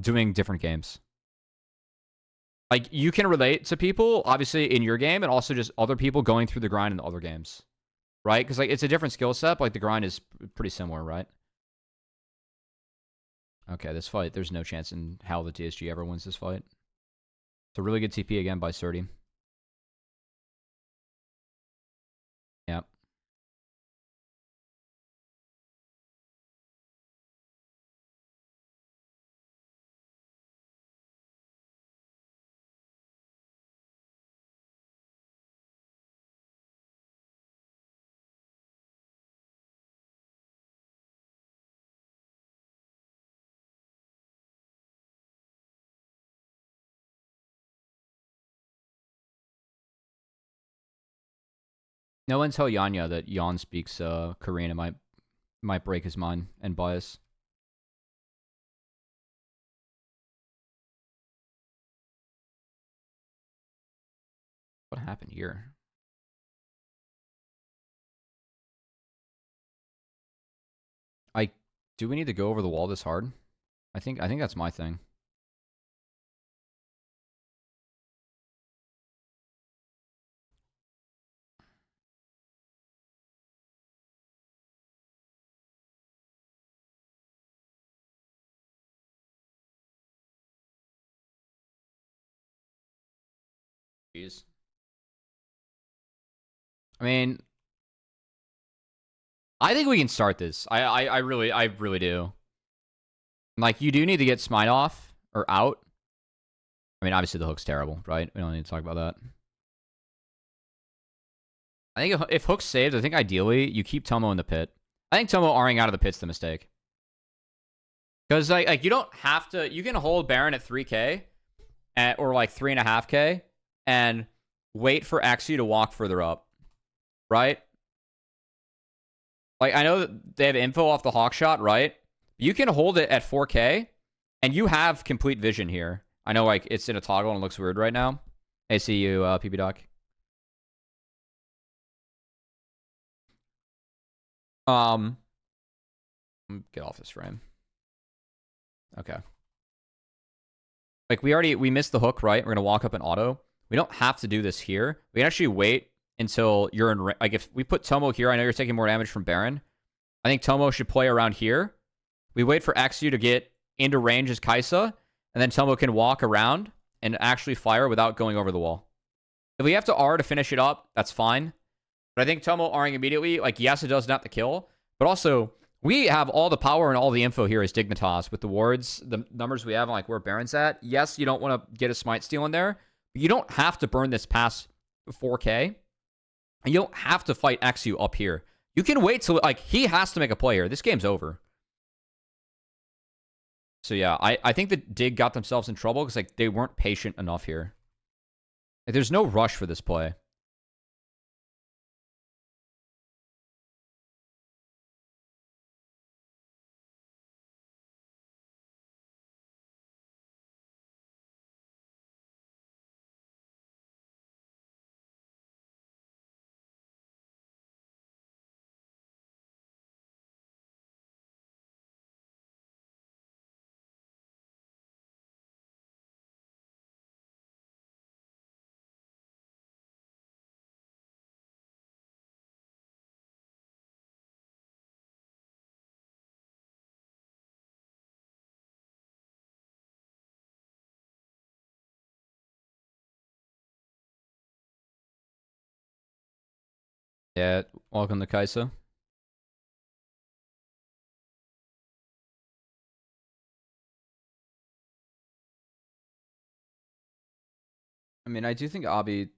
doing different games. Like, you can relate to people, obviously, in your game, and also just other people going through the grind in the other games. Right? Because, like, it's a different skill set, but, like, the grind is pretty similar, right? Okay, this fight, there's no chance in hell that DSG ever wins this fight. It's a really good TP again by Surdy. Yep. No one tell Yanya that Yan speaks Korean. It might break his mind and bias. What happened here? Do we need to go over the wall this hard? I think that's my thing. Jeez. I mean, I think we can start this. I really do. Like, you do need to get Smite off or out. I mean, obviously the hook's terrible, right? We don't need to talk about that. I think if hook's saved, I think ideally you keep Tomo in the pit. I think Tomo R'ing out of the pit's the mistake. Because, like you don't have to... You can hold Baron at 3k or, like, 3.5k and wait for Axie to walk further up. Right? Like, I know that they have info off the hawk shot, right? You can hold it at 4k, and you have complete vision here. I know, like, it's in a toggle and it looks weird right now. I see you, PB Doc. Get off this frame. Okay. Like, we missed the hook, right? We're gonna walk up in auto. We don't have to do this here. We can actually wait until you're in... Like, if we put Tomo here, I know you're taking more damage from Baron. I think Tomo should play around here. We wait for Axu to get into range as Kaisa, and then Tomo can walk around and actually fire without going over the wall. If we have to R to finish it up, that's fine. But I think Tomo R'ing immediately, like, yes, it does not the kill, but also, we have all the power and all the info here as Dignitas with the wards, the numbers we have, and, like, where Baron's at. Yes, you don't want to get a Smite steal in there, but you don't have to burn this past 4k, and you don't have to fight Axu up here. You can wait till, like, he has to make a play here. This game's over. So, yeah, I think that Dig got themselves in trouble because, like, they weren't patient enough here. Like, there's no rush for this play. Yeah, welcome to Kaisa. I mean, I do think Abi...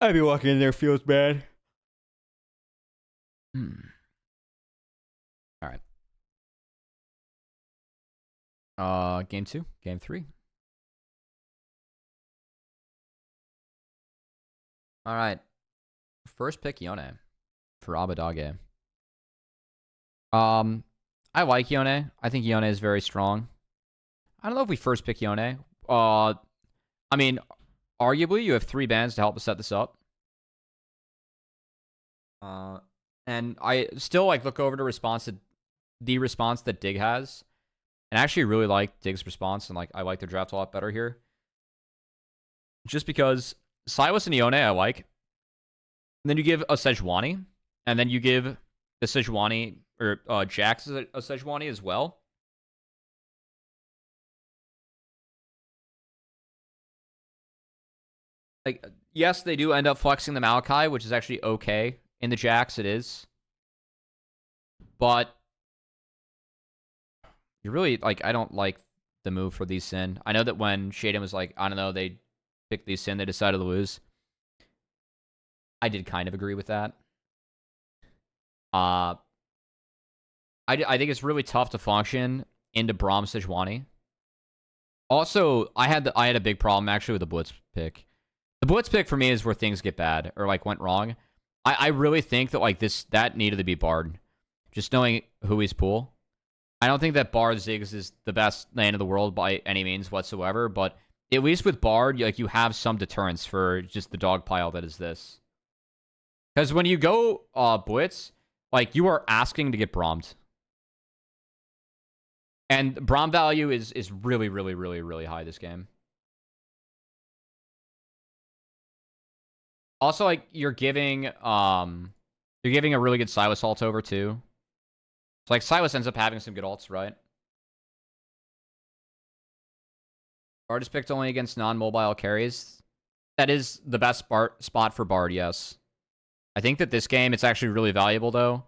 I'd be walking in there feels bad. All right. Game 2, game 3. All right. First pick Yone for Abadage. I like Yone. I think Yone is very strong. I don't know if we first pick Yone. I mean, arguably, you have 3 bans to help us set this up. And I still like look over to the response that Dig has, and I actually really like Dig's response, and like I like their draft a lot better here. Just because Silas and Yone I like. And then you give a Sejuani, and then you give the Sejuani or Jax a Sejuani as well. Like, yes, they do end up flexing the Maokai, which is actually okay. In the Jax, it is. But you really, like, I don't like the move for Lee Sin. I know that when Shaden was like, I don't know, they picked Lee Sin, they decided to lose. I did kind of agree with that. I think it's really tough to function into Braum Sejuani. Also, I had a big problem actually with the Blitz pick. The Blitz pick for me is where things get bad or like went wrong. I really think that like that needed to be Bard. Just knowing who he's pool. I don't think that Bard Ziggs is the best lane in the world by any means whatsoever, but at least with Bard, like you have some deterrence for just the dog pile that is this. Because when you go Blitz, like you are asking to get Brahmed. And Braum value is really, really, really, really high this game. Also, like you're giving a really good Silas ult over too. So like Silas ends up having some good ults, right? Bard is picked only against non-mobile carries. That is the best spot for Bard, yes. I think that this game, it's actually really valuable, though.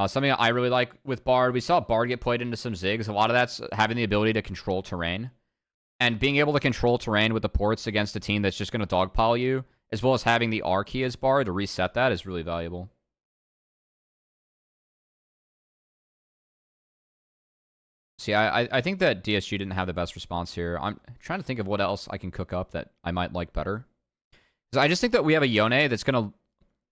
Something I really like with Bard, we saw Bard get played into some Ziggs. A lot of that's having the ability to control terrain. And being able to control terrain with the ports against a team that's just going to dogpile you, as well as having the R key as Bard to reset that is really valuable. See, I think that DSG didn't have the best response here. I'm trying to think of what else I can cook up that I might like better. Because I just think that we have a Yone that's going to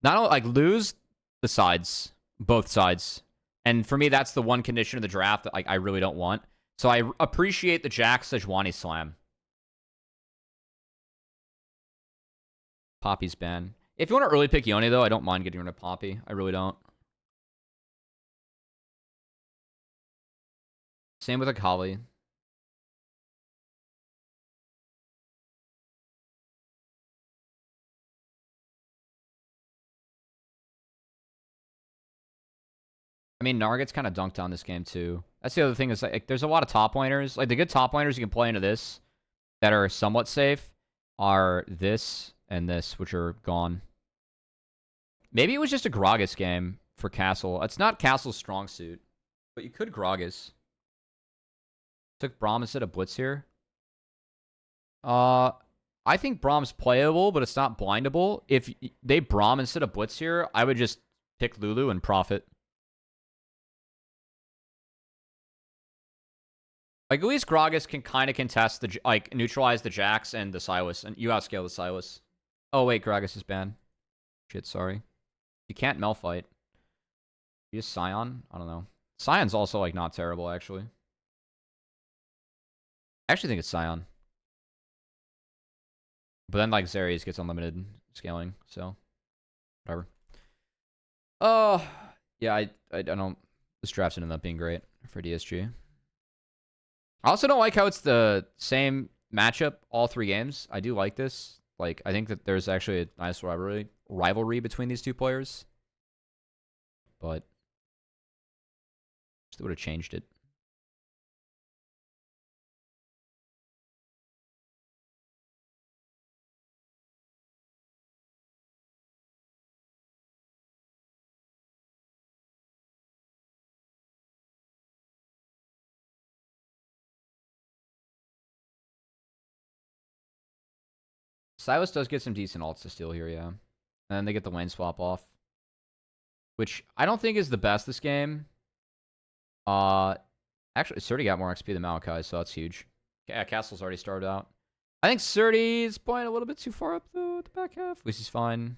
not only like lose the sides, both sides. And for me, that's the one condition of the draft that like I really don't want. So I appreciate the Jax Sejuani slam. Poppy's ban. If you want to early pick Yone, though, I don't mind getting rid of Poppy. I really don't. Same with Akali. I mean, Nargot's kind of dunked on this game, too. That's the other thing is, like, there's a lot of top laners. Like, the good top laners you can play into this that are somewhat safe are this and this, which are gone. Maybe it was just a Gragas game for Castle. It's not Castle's strong suit, but you could Gragas. Took Braum instead of Blitz here. I think Braum's playable, but it's not blindable. If they Braum instead of Blitz here, I would just pick Lulu and profit. Like, at least Gragas can kind of contest the, like, neutralize the Jax and the Silas, and you outscale the Silas. Oh, wait, Gragas is banned. Shit, sorry. You can't Malphite. You just Scion? I don't know. Scion's also, like, not terrible, actually. I actually think it's Scion. But then, like, Zerius gets unlimited scaling, so whatever. Oh, yeah, I don't... This draft's ended up being great for DSG. I also don't like how it's the same matchup all 3 games. I do like this. Like, I think that there's actually a nice rivalry between these two players. But just would have changed it. Silas does get some decent ults to steal here, yeah. And then they get the lane swap off. Which I don't think is the best this game. Actually, Surdy got more XP than Maokai, so that's huge. Yeah, Castle's already started out. I think Surdy's playing a little bit too far up, though, at the back half. At least he's fine.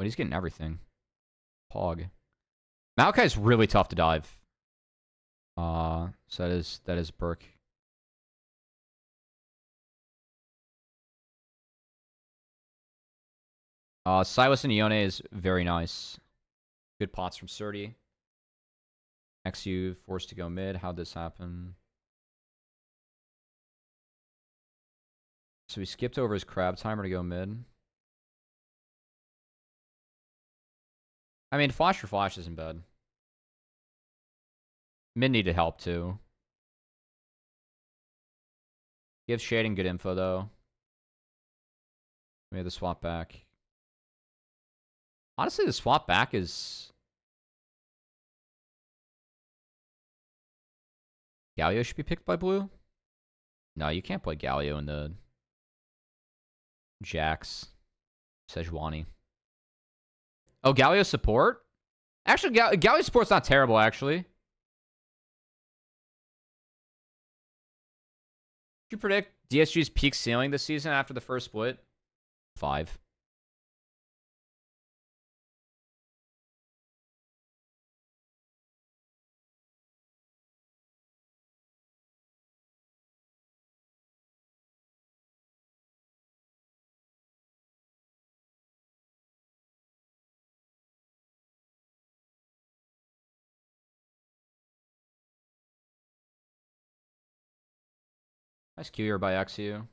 But he's getting everything. Pog. Maokai's really tough to dive. So that is Burke. Silas and Ione is very nice. Good pots from Surdy. XU forced to go mid. How'd this happen? So he skipped over his crab timer to go mid. I mean, flash for flash isn't bad. Mid needed help too. Gives shading good info though. We have the swap back. Honestly, the swap back is... Galio should be picked by blue? No, you can't play Galio in the... Jax. Sejuani. Oh, Galio support? Actually, Galio support's not terrible, actually. Did you predict DSG's peak ceiling this season after the first split? 5. Nice Q here by XU.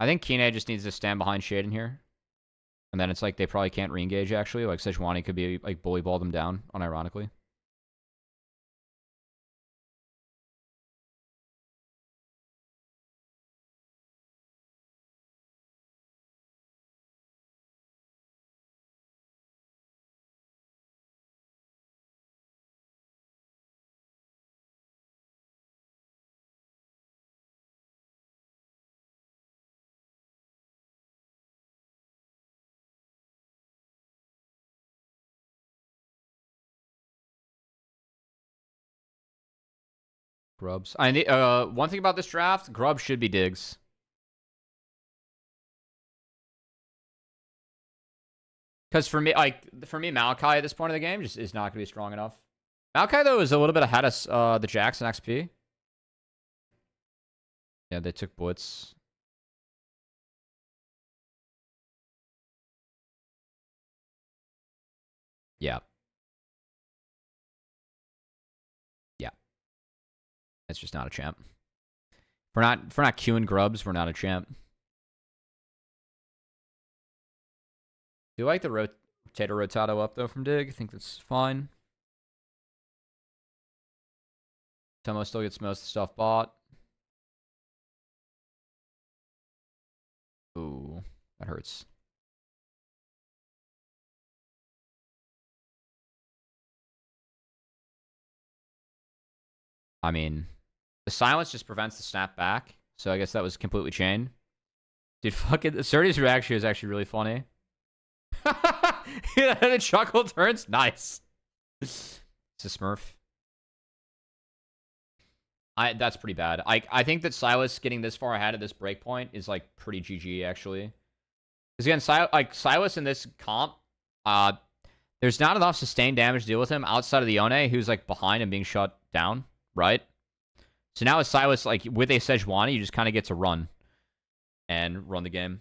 I think Kine just needs to stand behind Shaden here. And then it's like they probably can't re-engage, actually. Like, Sejuani could be, like, bully balled them down, unironically. Grubs. I need, one thing about this draft, Grub should be Diggs. Because for me, Maokai at this point of the game just is not going to be strong enough. Maokai, though, is a little bit ahead of the Jackson XP. Yeah, they took Blitz. Yeah. Yeah. It's just not a champ. If we're not queuing Grubs, we're not a champ. Do you like the Rotator Rotado up, though, from Dig? I think that's fine. Tomo still gets most of the stuff bought. Ooh, that hurts. I mean, the silence just prevents the snap back, so I guess that was completely chained. Dude, fucking... Surdy's reaction is actually really funny. Yeah, the chuckle turns. Nice. It's a Smurf. That's pretty bad. I think that Silas getting this far ahead of this breakpoint is like pretty GG actually. Because again, Silas in this comp, there's not enough sustained damage to deal with him outside of the Yone, who's like behind and being shut down, right? So now with Silas, like with a Sejuani, you just kind of get to run and run the game.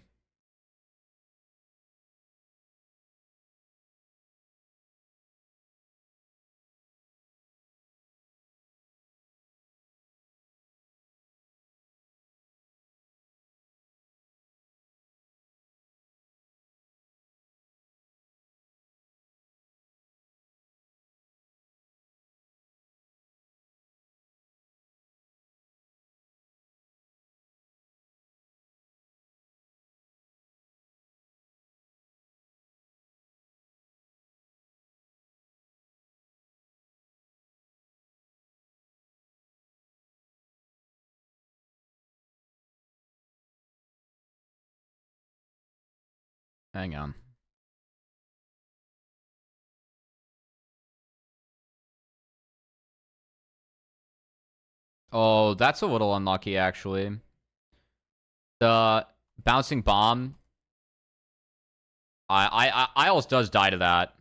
Hang on. Oh, that's a little unlucky, actually. The bouncing bomb, Isles does die to that.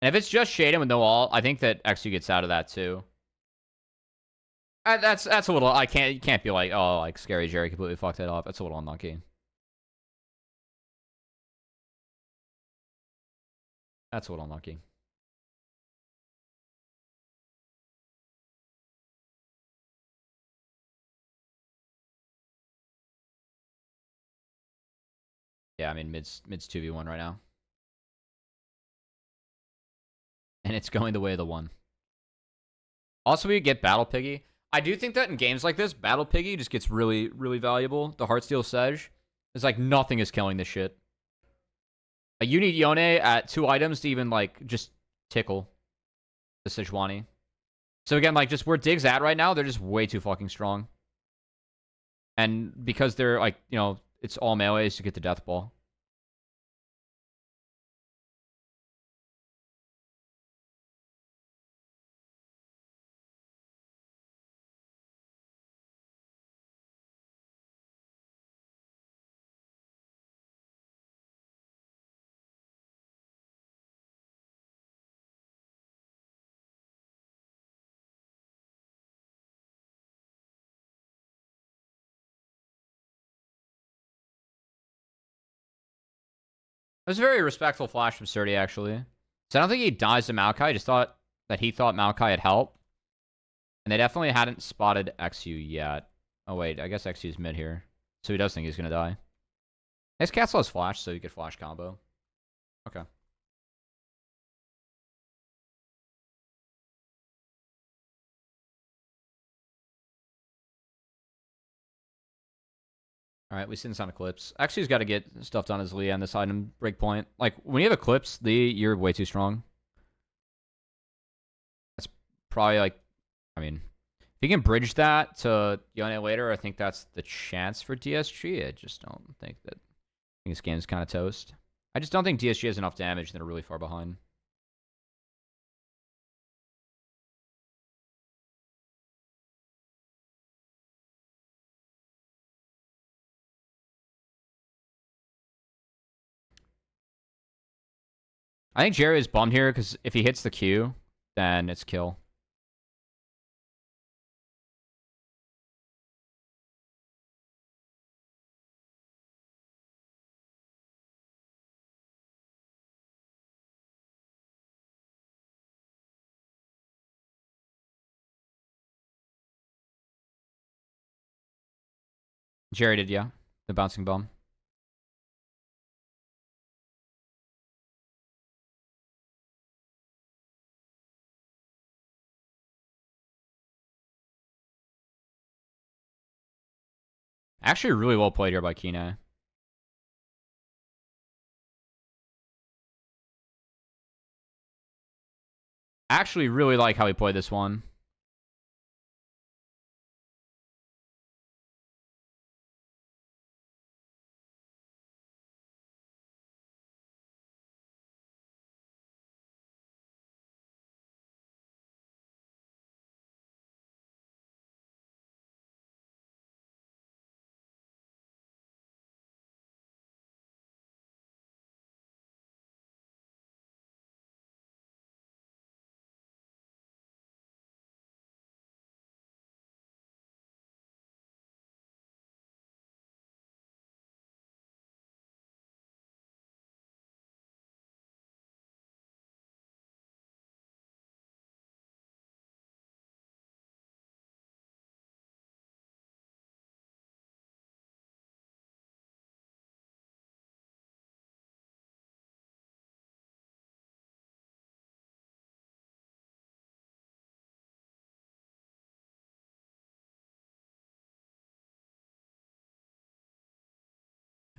And if it's just Shaden with no ult, I think that XU gets out of that too. That's a little... You can't be like, oh, like, Scary Jerry completely fucked it up. That's a little unlucky. That's a little unlucky. Yeah, I mean, mid's 2v1 right now. And it's going the way of the one. Also, we get Battle Piggy. I do think that in games like this, Battle Piggy just gets really, really valuable. The Heartsteel Sedge. It's like nothing is killing this shit. Like, you need Yone at 2 items to even, like, just tickle the Sejuani. So again, like, just where Dig's at right now, they're just way too fucking strong. And because they're, like, you know, it's all melees to get the Death Ball. It was a very respectful flash from Surdy, actually. So I don't think he dies to Maokai. I just thought that he thought Maokai had help. And they definitely hadn't spotted XU yet. Oh, wait. I guess XU's mid here. So he does think he's going to die. His castle has flash, so you could flash combo. Okay. Alright, we see this on Eclipse. XU's got to get stuff done as Lee on this item breakpoint. Like, when you have Eclipse, Lee, you're way too strong. That's probably, like... I mean... If you can bridge that to Yone later, I think that's the chance for DSG. I just don't think that... I think this game's kind of toast. I just don't think DSG has enough damage, and they're really far behind. I think Jerry is bummed here, because if he hits the Q, then it's kill. Jerry did, yeah. The bouncing bomb. Actually, really well played here by Kine. Actually, really like how he played this one.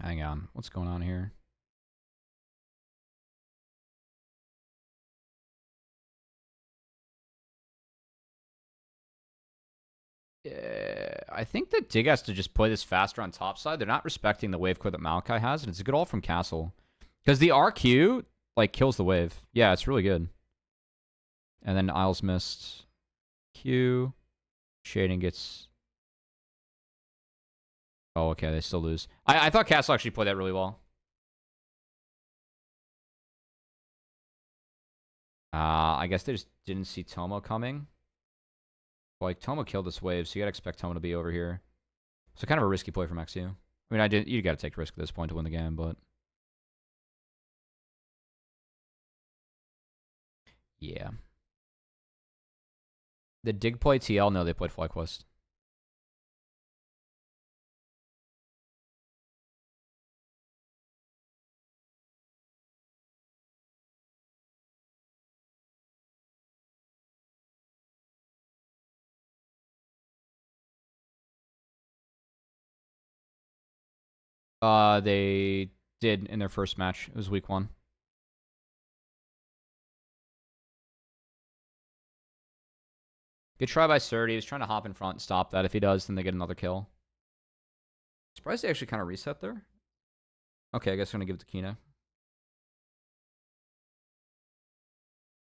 Hang on. What's going on here? I think that Dig has to just play this faster on top side. They're not respecting the wave core that Maokai has, and it's a good ult from Castle. Because the RQ, like, kills the wave. Yeah, it's really good. And then Isles missed Q. Shading gets... Oh, okay, they still lose. I thought Castle actually played that really well. I guess they just didn't see Tomo coming. But, like, Tomo killed this wave, so you gotta expect Tomo to be over here. So kind of a risky play from XU. I mean, you gotta take risk at this point to win the game, but... Yeah. The Dig play TL? No, they played FlyQuest. They did in their first match. It was week 1. Good try by Surdy. He was trying to hop in front and stop that. If he does, then they get another kill. Surprised they actually kind of reset there. Okay, I guess I'm going to give it to Kina.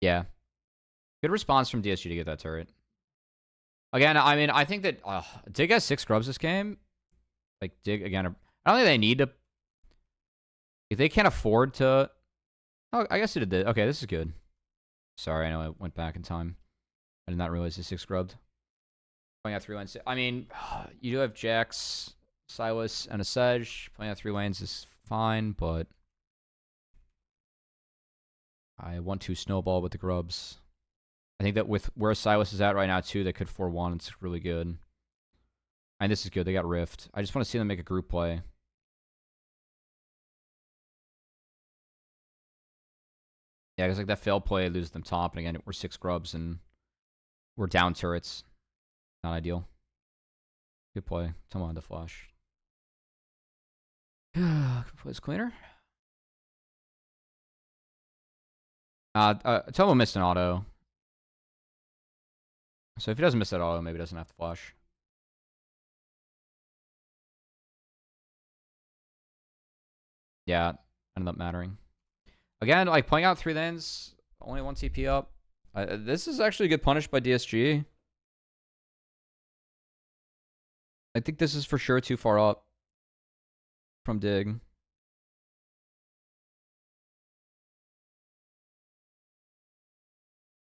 Yeah. Good response from DSG to get that turret. Again, I mean, I think that Dig has 6 scrubs this game. Like, Dig, again, I don't think they need to... If they can't afford to... Oh, I guess it did. Okay, this is good. Sorry, I know I went back in time. I did not realize the 6 scrubbed. Playing out 3 lanes. I mean, you do have Jax, Silas, and a Sedge. Playing out 3 lanes is fine, but... I want to snowball with the grubs. I think that with where Silas is at right now, too, they could 4-1. It's really good. And this is good. They got Rift. I just want to see them make a group play. Yeah, because like that failed play, lose them top. And again, we're 6 grubs and we're down turrets. Not ideal. Good play. Come on, the flash. Plays cleaner. Tomo missed an auto. So if he doesn't miss that auto, maybe he doesn't have to flash. Yeah, ended up mattering. Again, like playing out 3 lanes, only 1 TP up. This is actually a good punish by DSG. I think this is for sure too far up from Dig.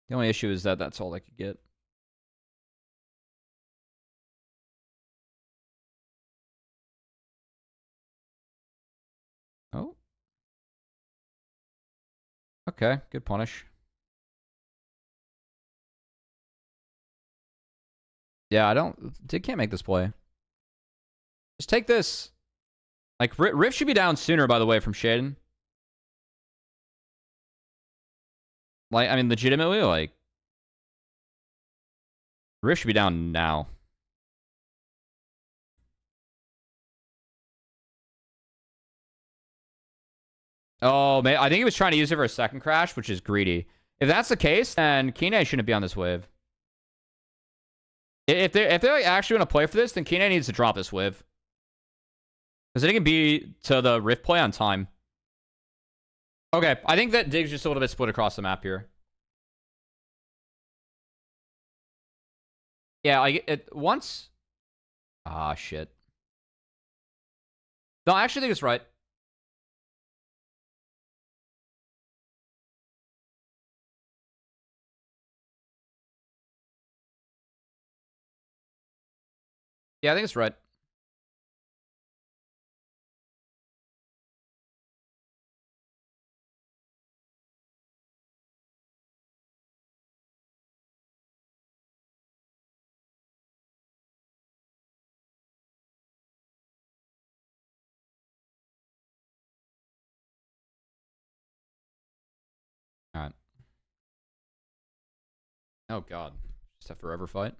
The only issue is that that's all they could get. Oh. Okay, good punish. Yeah, Dig can't make this play. Just take this. Like, Rift should be down sooner, by the way, from Shaden. Like, I mean, legitimately, like... Rift should be down now. Oh, man, I think he was trying to use it for a second crash, which is greedy. If that's the case, then Kine shouldn't be on this wave. If they like, actually want to play for this, then Kine needs to drop this wave. Because it can be to the Rift play on time. Okay, I think that Dig's just a little bit split across the map here. Yeah, like, once... Ah, shit. No, I actually think it's right. Yeah, I think it's right. All right. Oh, God. Just have forever fight.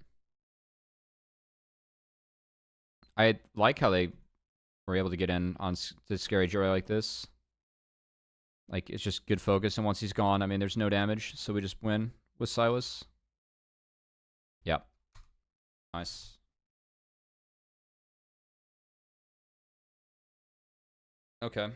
I like how they were able to get in on the scary Joy like this. Like, it's just good focus, and once he's gone, I mean, there's no damage, so we just win with Silas. Yep. Nice. Okay.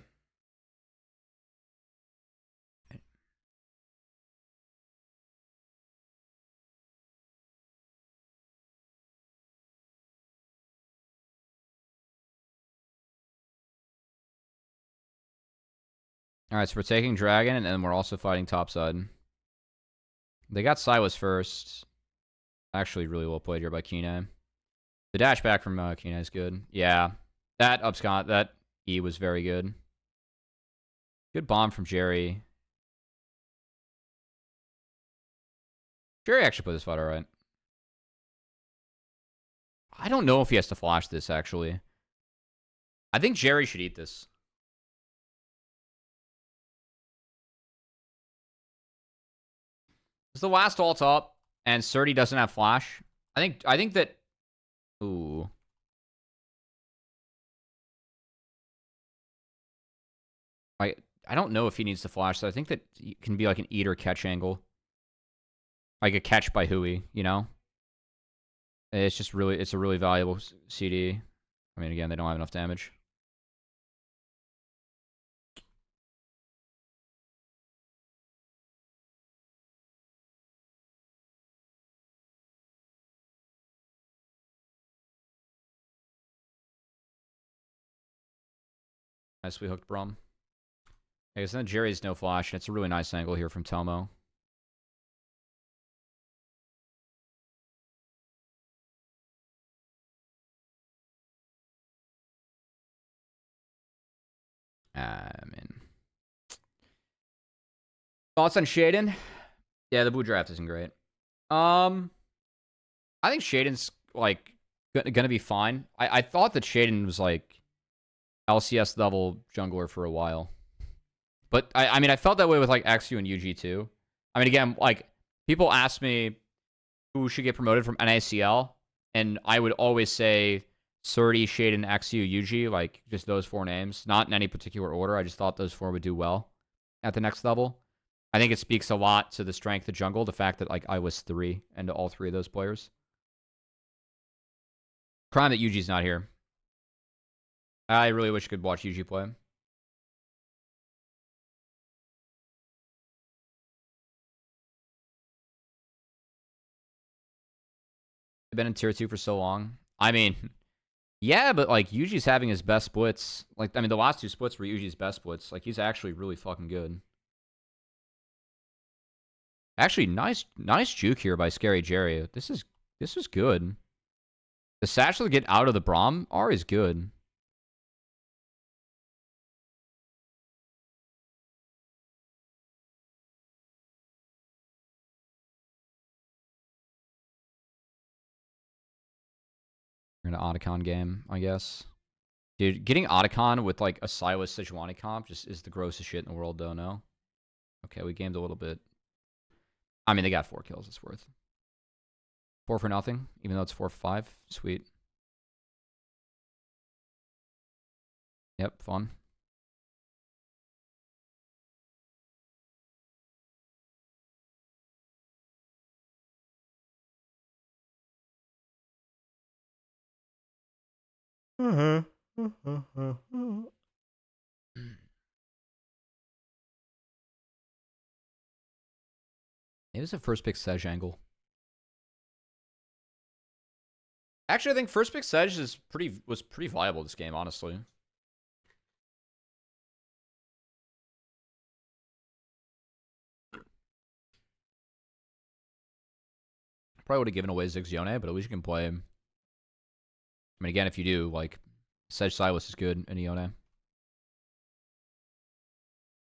All right, so we're taking Dragon, and then we're also fighting topside. They got Silas first. Actually, really well played here by Kine. The dash back from Kine is good. Yeah. That upscot, that E was very good. Good bomb from Jerry. Jerry actually put this fight alright. I don't know if he has to flash this, actually. I think Jerry should eat this. It's the last ult up, and Surdy doesn't have flash. I think that... Ooh. I don't know if he needs to flash, so I think that it can be like an eat or catch angle. Like a catch by Hui, you know? It's just really... It's a really valuable CD. I mean, again, they don't have enough damage. Nicely hooked Brum. Okay, so then Jerry's no flash, and it's a really nice angle here from Telmo. Thoughts on Shaden? Yeah, the blue draft isn't great. I think Shaden's, like, gonna be fine. I thought that Shaden was, like, LCS level jungler for a while. But, I mean, I felt that way with, like, XU and UG, too. I mean, again, like, people ask me who should get promoted from NACL, and I would always say Surdy, Shaden, XU, UG, like, just those four names. Not in any particular order. I just thought those four would do well at the next level. I think it speaks a lot to the strength of jungle, the fact that, like, I was 3 into all 3 of those players. Crime that Yuji's not here. I really wish I could watch Yuji play. I've been in tier 2 for so long. I mean, yeah, but, like, Yuji's having his best splits. Like, I mean, the last 2 splits were Yuji's best splits. Like, he's actually really fucking good. Actually, nice juke here by Scary Jerry. This is good. The satchel to get out of the Braum R is good. We're in an Otacon game, I guess. Dude, getting Otacon with, like, a Silas Sejuani comp just is the grossest shit in the world, though, no? Okay, we gamed a little bit. I mean, they got 4 kills. It's worth. 4 for nothing, even though it's 4 for 5. Sweet. Yep, fun. It was a first pick Sedge angle. Actually, I think first pick Sedge was pretty viable this game, honestly. Probably would have given away Zigzione, but at least you can play him. I mean, again, if you do, like, Sedge Silas is good in Ione.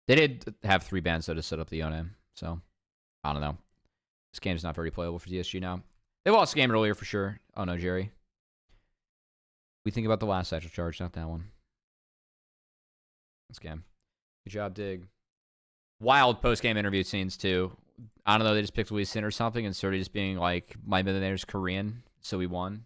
They did have 3 bans, though, to set up the Ione, so I don't know. This game's not very playable for DSG now. They lost the game earlier for sure. Oh no, Jerry. We think about the last satchel charge, not that one. This game. Good job, Dig. Wild post-game interview scenes, too. I don't know, they just picked Lee Sin or something and started just being like, my millionaire's Korean, so we won.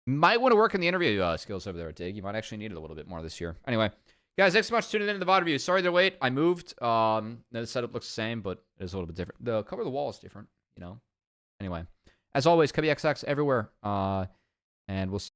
Might want to work on the interview skills over there, Dig. You might actually need it a little bit more this year. Anyway, guys, thanks so much for tuning into the VoD review. Sorry they're late. I moved. The setup looks the same, but it is a little bit different. The cover of the wall is different, you know? Anyway, as always, Cubby XX everywhere. And we'll see